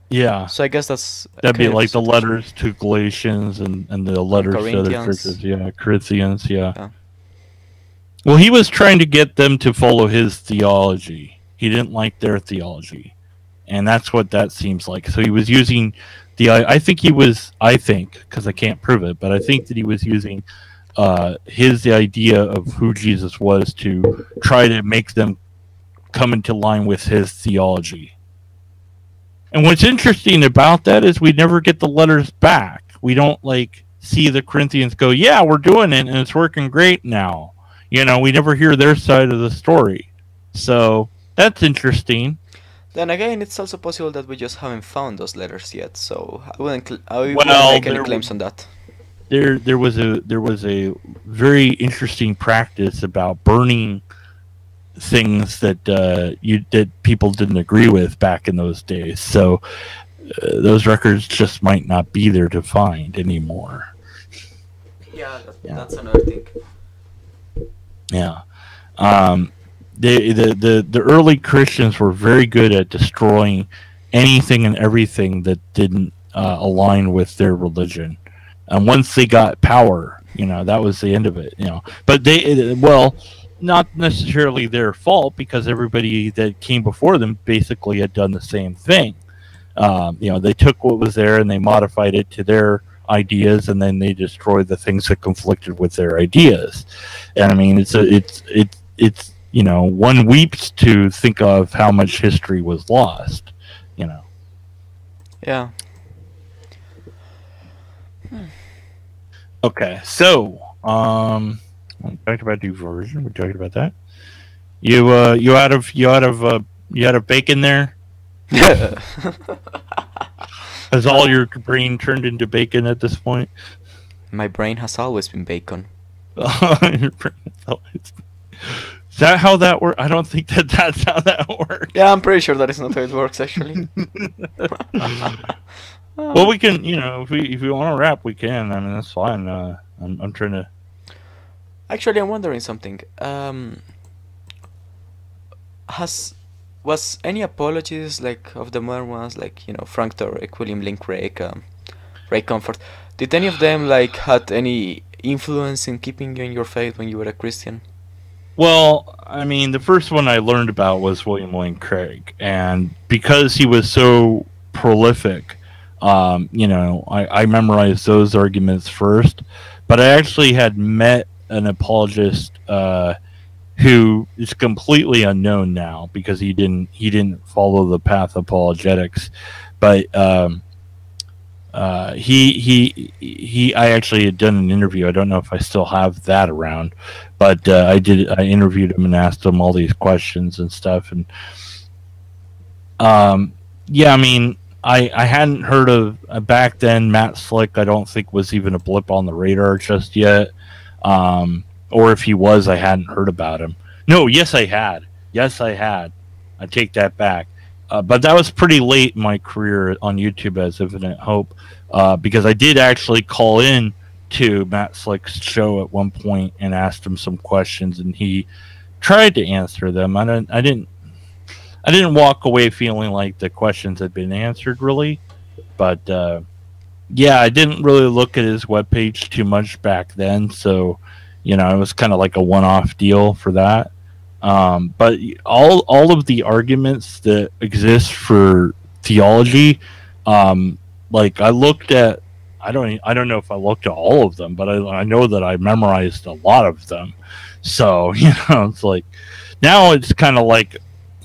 Yeah, So I guess that's a that'd be kind of like the suggestion. letters to Galatians and the And letters to other Corinthians, churches. Yeah, Corinthians. Yeah. yeah. Well, he was trying to get them to follow his theology. He didn't like their theology, and that's what that seems like. So he was using the. I think because I can't prove it, but I think that he was using the idea of who Jesus was to try to make them come into line with his theology. And what's interesting about that is we never get the letters back. We don't like see the Corinthians go, "Yeah, we're doing it and it's working great now." We never hear their side of the story. So that's interesting. Then again, it's also possible that we just haven't found those letters yet. So I wouldn't Well, make any claims on that. there was a very interesting practice about burning things that people didn't agree with back in those days. So those records just might not be there to find anymore. Yeah, Yeah, that's another thing. yeah. Um, the early Christians were very good at destroying anything and everything that didn't align with their religion. And once they got power, that was the end of it. But not necessarily their fault because everybody that came before them basically had done the same thing. They took what was there and they modified it to their ideas, and then they destroyed the things that conflicted with their ideas. And I mean, it's one weeps to think of how much history was lost. You know. Yeah. Okay, so we talked about deversion. We talked about that. You out of bacon there? Has all your brain turned into bacon at this point? My brain has always been bacon. Your brain is always- Is that how that works? I don't think that's how that works. Yeah, I'm pretty sure that is not how it works actually. Well, we can, if we want to rap, we can. I mean, that's fine. I'm trying to. Actually, I'm wondering something. Has was any apologies like of the modern ones, like Frank Turek, William Link Craig, Ray Comfort? Did any of them like had any influence in keeping you in your faith when you were a Christian? Well, I mean, the first one I learned about was William Lane Craig, and because he was so prolific, I memorized those arguments first. But I actually had met an apologist who is completely unknown now because he didn't follow the path of apologetics, but I actually had done an interview. I don't know if I still have that around, but I interviewed him and asked him all these questions and stuff. And yeah, I mean, I hadn't heard of back then. Matt Slick, I don't think was even a blip on the radar just yet. Or if he was, I hadn't heard about him. No, yes, I had. Yes, I had. I take that back. But that was pretty late in my career on YouTube as Infinite Hope, because I did actually call in to Matt Slick's show at one point and asked him some questions, and he tried to answer them. I didn't walk away feeling like the questions had been answered really, but yeah, I didn't really look at his webpage too much back then, so it was kind of like a one-off deal for that. But all of the arguments that exist for theology, like I looked at, I don't know if I looked at all of them, but I know that I memorized a lot of them. So it's like now it's kind of like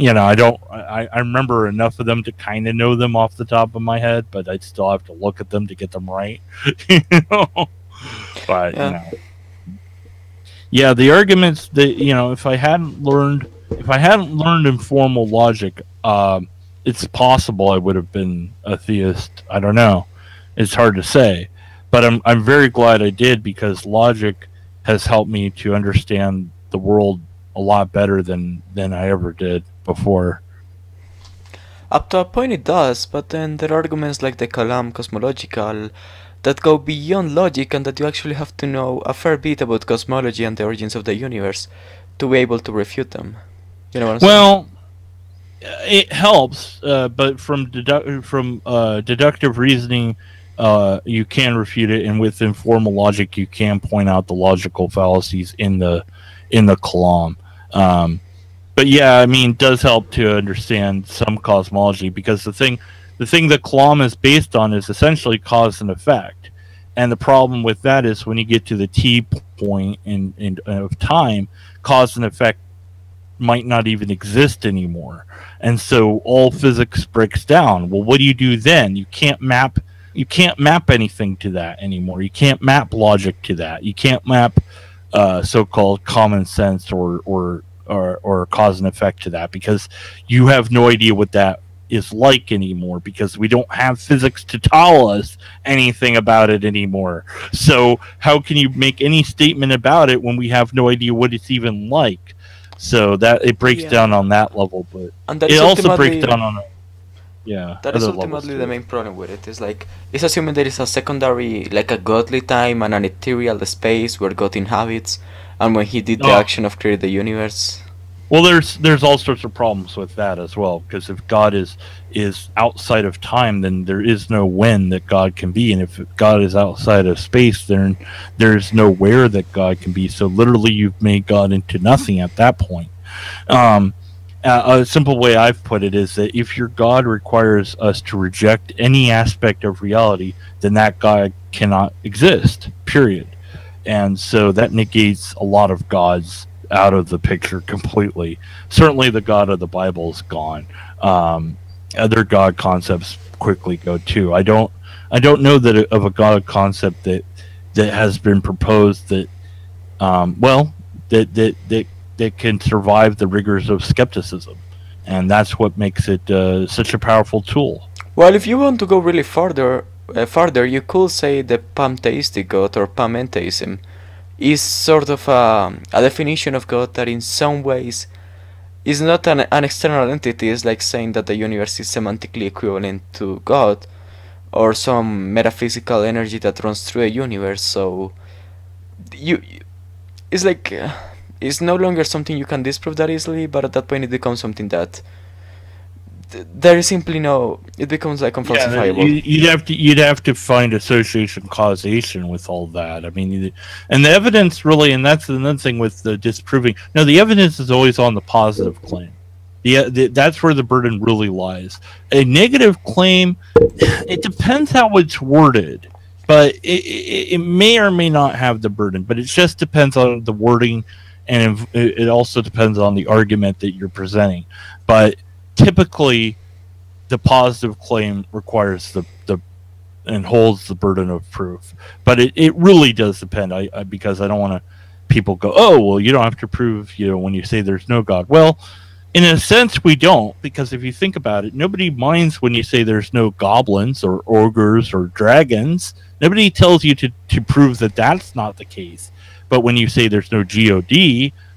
I don't. I remember enough of them to kind of know them off the top of my head, but I'd still have to look at them to get them right. you know, but Yeah. yeah, the arguments that if I hadn't learned informal logic, it's possible I would have been a theist. I don't know. It's hard to say, but I'm very glad I did because logic has helped me to understand the world a lot better than I ever did before. Up to a point it does, but then there are arguments like the Kalam cosmological that go beyond logic and that you actually have to know a fair bit about cosmology and the origins of the universe to be able to refute them. You know what I'm saying? Well, it helps, but from deductive reasoning, you can refute it, and with informal logic, you can point out the logical fallacies in the Kalam. Um, but yeah, I mean, it does help to understand some cosmology because the thing that Kalam is based on is essentially cause and effect, and the problem with that is when you get to the T point in of time, cause and effect might not even exist anymore. And so all physics breaks down. Well, what do you do then? You can't map anything to that anymore. You can't map logic to that. You can't map so-called common sense or cause and effect to that because you have no idea what that is like anymore because we don't have physics to tell us anything about it anymore. So how can you make any statement about it when we have no idea what it's even like? So that it breaks Yeah. down on that level, but And that it is also breaks ultimately down on that is other levels ultimately the too. main problem with it. It's like it's assuming there is a secondary, like a godly time and an ethereal space where God inhabits, and when He did the Oh, action of creating the universe. well, there's all sorts of problems with that as well because if God is outside of time, then there is no when that God can be, and if God is outside of space, then there's no where that God can be. So literally, you've made God into nothing at that point. Um, a simple way I've put it is that if your God requires us to reject any aspect of reality, then that God cannot exist. Period. And so that negates a lot of gods out of the picture completely. Certainly, the God of the Bible is gone. Other God concepts quickly go too. I don't know that of a God concept that has been proposed that well that can survive the rigors of skepticism, and that's what makes it such a powerful tool. Well, if you want to go really further, you could say the pantheistic God or panentheism is sort of a definition of God that, in some ways, is not an external entity. It's like saying that the universe is semantically equivalent to God or some metaphysical energy that runs through a universe. So you, it's like it's no longer something you can disprove that easily. But at that point, it becomes something that there is simply no. It becomes like Yeah, unfalsifiable. you'd have to find association causation with all that. I mean, and the evidence really, and that's another thing with the disproving. No, the evidence is always on the positive claim. That's where the burden really lies. A negative claim, it depends how it's worded, but it may or may not have the burden. But it just depends on the wording, and it also depends on the argument that you're presenting. But typically, the positive claim requires the and holds the burden of proof. But it really does depend. Because I don't want to people go, oh well, you don't have to prove when you say there's no God. Well, in a sense, we don't, because if you think about it, nobody minds when you say there's no goblins or ogres or dragons. Nobody tells you to prove that that's not the case. But when you say there's no God,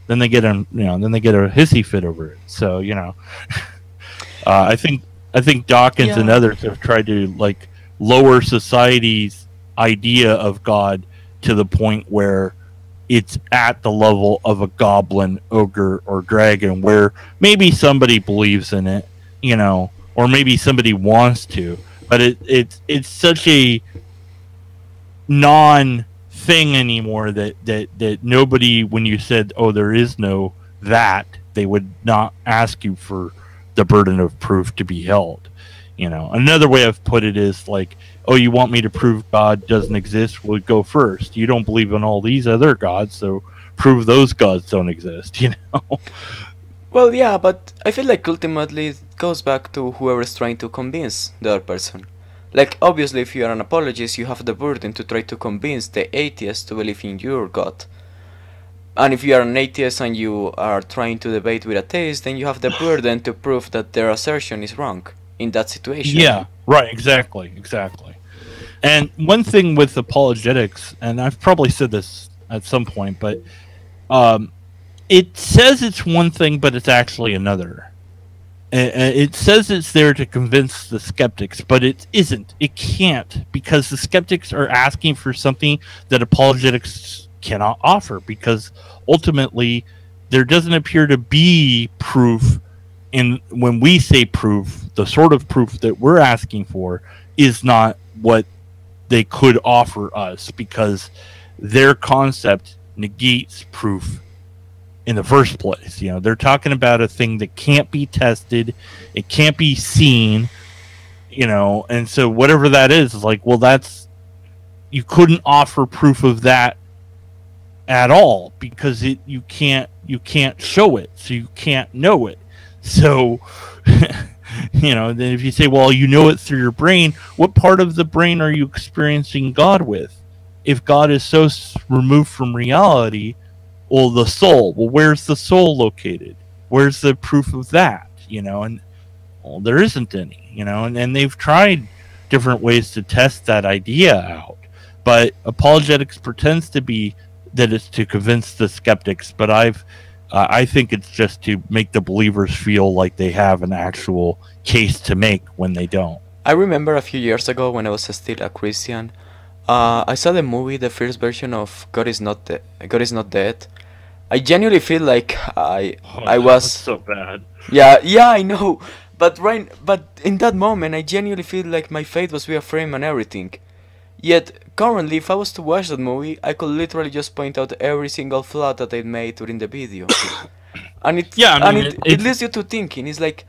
then they get a hissy fit over it. So I think Dawkins and Yeah. others have tried to lower society's idea of God to the point where it's at the level of a goblin, ogre, or dragon, where maybe somebody believes in it, or maybe somebody wants to, but it's such a non thing anymore that nobody, when you said, oh, there is no that, they would not ask you for the burden of proof to be held. Another way I've put it is like, oh, you want me to prove God doesn't exist? Well, go first. You don't believe in all these other gods, so prove those gods don't exist. Well, yeah, but I feel like ultimately it goes back to whoever's trying to convince the other person. Like, obviously, if you are an apologist, you have the burden to try to convince the atheist to believe in your God. And if you are an atheist and you are trying to debate with a theist, then you have the burden to prove that their assertion is wrong in that situation. Yeah, right, exactly. And one thing with apologetics, and I've probably said this at some point, but um, it says it's one thing, but it's actually another. It says it's there to convince the skeptics, but it isn't. It can't, because the skeptics are asking for something that apologetics cannot offer, because ultimately there doesn't appear to be proof. And when we say proof, the sort of proof that we're asking for is not what they could offer us, because their concept negates proof in the first place. You know, they're talking about a thing that can't be tested, it can't be seen, you know, and so whatever that is like, well, that's, you couldn't offer proof of that at all, because you can't show it, so you can't know it. So you know, then if you say, well, you know it through your brain, what part of the brain are you experiencing God with? If God is so removed from reality, well, the soul, well, where's the soul located? Where's the proof of that? You know, and well, there isn't any, you know, and they've tried different ways to test that idea out. But apologetics pretends to be that it's to convince the skeptics, but I think it's just to make the believers feel like they have an actual case to make when they don't. I remember a few years ago when I was still a Christian, I saw the movie, the first version of God is not dead. I genuinely feel like Oh, I that was was so bad. yeah, I know. But in that moment I genuinely feel like my faith was reaffirmed and everything. Yet currently if I was to watch that movie, I could literally just point out every single flaw that I made during the video. And Yeah, I mean, it leads you to thinking, it's like,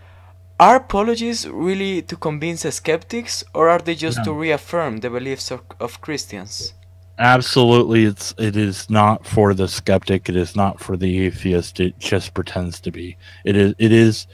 are apologies really to convince skeptics, or are they just to no, reaffirm the beliefs of Christians? absolutely, it is not for the skeptic. It is not for the atheist. It just pretends to be. It is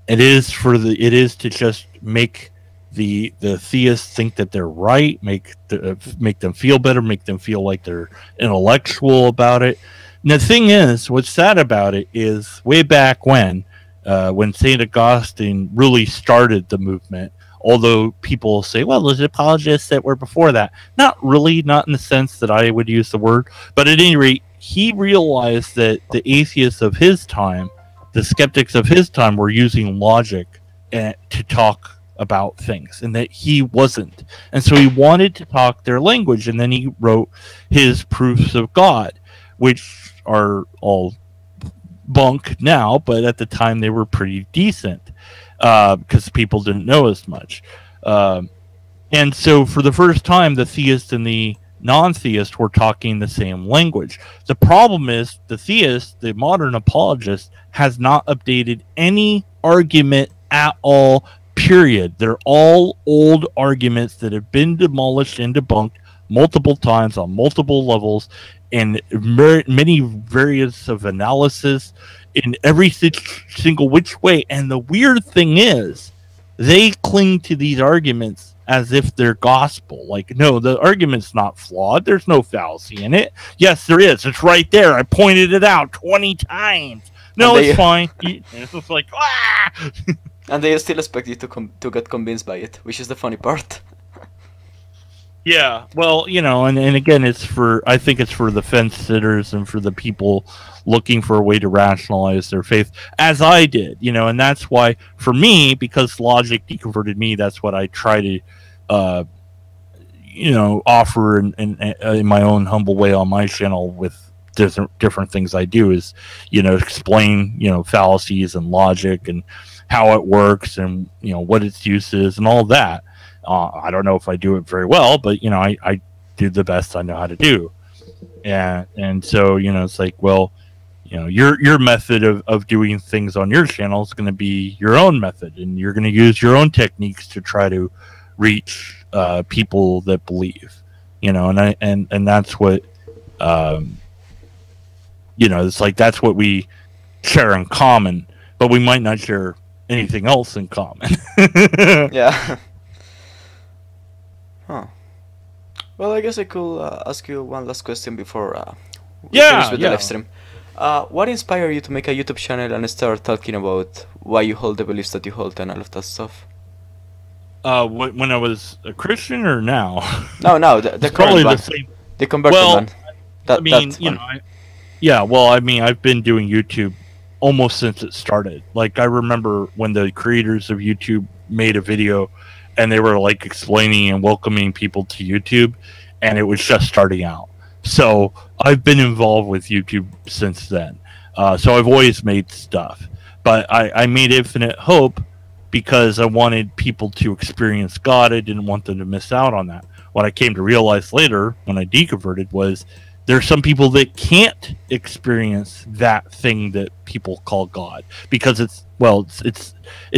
to just make the theists think that they're right, make them feel better, make them feel like they're intellectual about it. And the thing is, what's sad about it is, way back when Saint Augustine really started the movement. Although people say, well, there's apologists that were before that. Not really, not in the sense that I would use the word, but at any rate, he realized that the atheists of his time, the skeptics of his time, were using logic to talk about things, and that he wasn't. And so he wanted to talk their language, and then he wrote his proofs of God, which are all bunk now, but at the time they were pretty decent, because people didn't know as much. Um, and so for the first time, the theist and the non-theist were talking the same language. The problem is the theist, the modern apologist, has not updated any argument at all, period. They're all old arguments that have been demolished and debunked multiple times on multiple levels, and many variants of analysis in every single which way. And the weird thing is, they cling to these arguments as if they're gospel. Like, no, the argument's not flawed. There's no fallacy in it. Yes, there is. It's right there. I pointed it out 20 times. And No, it's fine. It's just like, ah! and they still expect you to get convinced by it, which is the funny part. Yeah, well, you know, and again, I think it's for the fence sitters and for the people looking for a way to rationalize their faith, as I did, you know, and that's why, for me, because logic deconverted me, that's what I try to, uh, offer in my own humble way on my channel with different things I do, is, explain, fallacies and logic and how it works, and, what its use is and all that. I don't know if I do it very well, but I do the best I know how to do. And so it's like, well, your method of doing things on your channel is going to be your own method, and you're going to use your own techniques to try to reach people that believe, and that's what it's like, that's what we share in common, but we might not share anything else in common. Yeah. Huh. Well, I guess I could ask you one last question before we finish Yeah, with the live yeah. stream. What inspired you to make a YouTube channel and start talking about why you hold the beliefs that you hold and all of that stuff? When I was a Christian or now? No, no, the It's current probably the one, same. the converted Well, one, I that mean, one. yeah, well, I mean, I've been doing YouTube almost since it started. Like, I remember when the creators of YouTube made a video and they were like explaining and welcoming people to YouTube, and it was just starting out. So I've been involved with YouTube since then. So I've always made stuff. But I made Infinite Hope because I wanted people to experience God. I didn't want them to miss out on that. What I came to realize later when I deconverted was there's some people that can't experience that thing that people call God because it's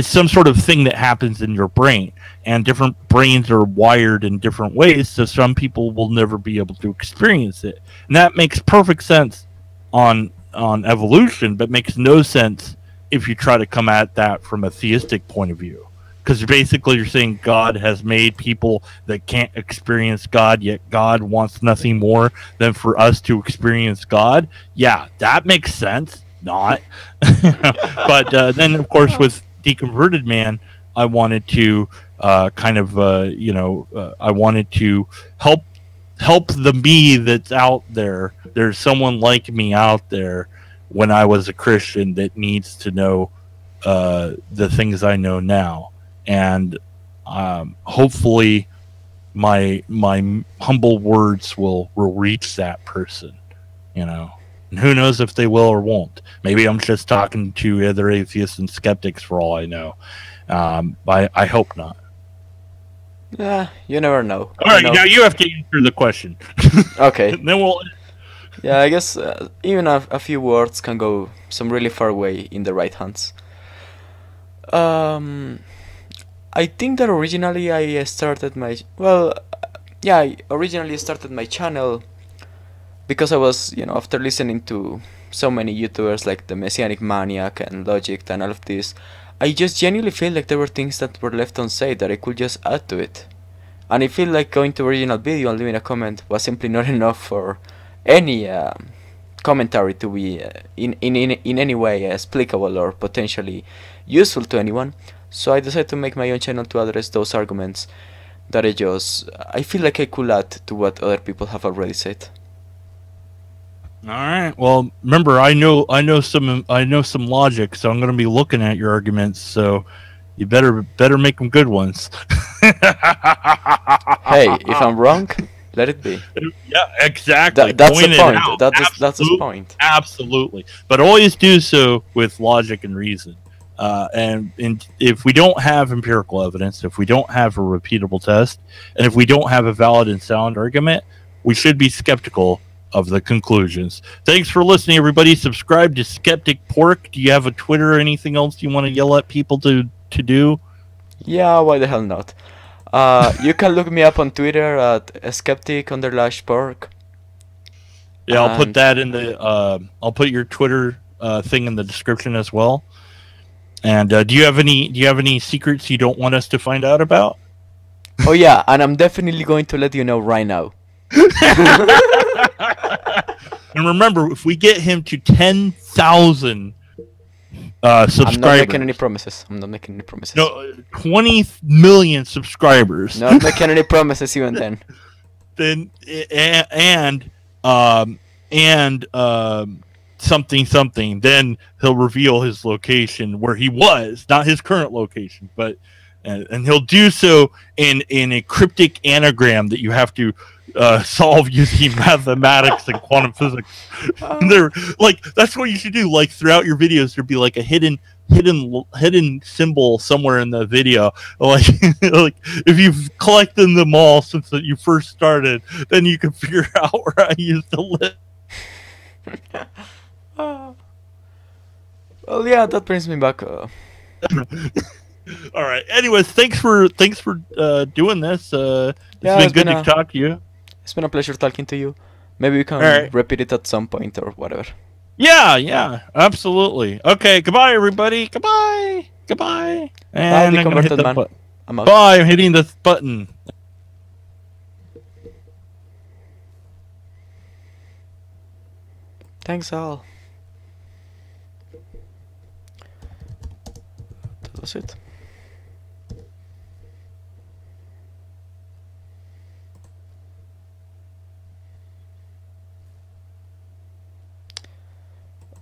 some sort of thing that happens in your brain, and different brains are wired in different ways, so some people will never be able to experience it. And that makes perfect sense on evolution, but makes no sense if you try to come at that from a theistic point of view, because basically you're saying God has made people that can't experience God, yet God wants nothing more than for us to experience God. Yeah, that makes sense. Not. But then, of course, with Deconverted Man, I wanted to I wanted to help the me that's out there. There's someone like me out there when I was a Christian that needs to know the things I know now, and hopefully my humble words will reach that person, you know. And who knows if they will or won't? Maybe I'm just talking to other atheists and skeptics for all I know. I hope not. Yeah, you never know. All right, now you have to answer the question. Okay. And then we'll. Yeah, I guess even a few words can go some really far way in the right hands. Um, I think that originally I started my I originally started my channel because I was, after listening to so many YouTubers like the Messianic Maniac and Logic and all of this, I just genuinely feel like there were things that were left unsaid that I could just add to it. And I feel like going to original video and leaving a comment was simply not enough for any commentary to be in any way explicable or potentially useful to anyone. So I decided to make my own channel to address those arguments that I feel like I could add to what other people have already said. All right. Well, remember, I know some logic, so I'm going to be looking at your arguments. So you better make them good ones. Hey, if I'm wrong, let it be. Yeah, exactly. That's Point the it point. out. That's the point. Absolutely. But always do so with logic and reason. And if we don't have empirical evidence, if we don't have a repeatable test, and if we don't have a valid and sound argument, we should be skeptical of the conclusions. Thanks for listening, everybody. Subscribe to Skeptic Pork. Do you have a Twitter or anything else you want to yell at people to do? Yeah, why the hell not? You can look me up on Twitter at skeptic_pork. Yeah, I'll put that in the. I'll put your Twitter thing in the description as well. And do you have any secrets you don't want us to find out about? Oh yeah, and I'm definitely going to let you know right now. And remember, if we get him to 10,000 subscribers, I'm not making any promises. No, 20 million subscribers. Not making any promises even then. Then something. Then he'll reveal his location where he was, not his current location, but and he'll do so in a cryptic anagram that you have to solve using mathematics and quantum physics. They're like, that's what you should do. Like throughout your videos, there'd be like a hidden symbol somewhere in the video. Like like if you've collected them all since you first started, then you can figure out where I used to live. Well, yeah, that brings me back. All right. Anyways, thanks for doing this. It's been good to talk to you. It's been a pleasure talking to you. Maybe we can repeat it at some point or whatever. Yeah, yeah, absolutely. Okay, goodbye, everybody. Goodbye, goodbye. Bye, And I'm gonna hit deconverted the man. button. I'm out. Bye. I'm hitting the button. Thanks all. That was it.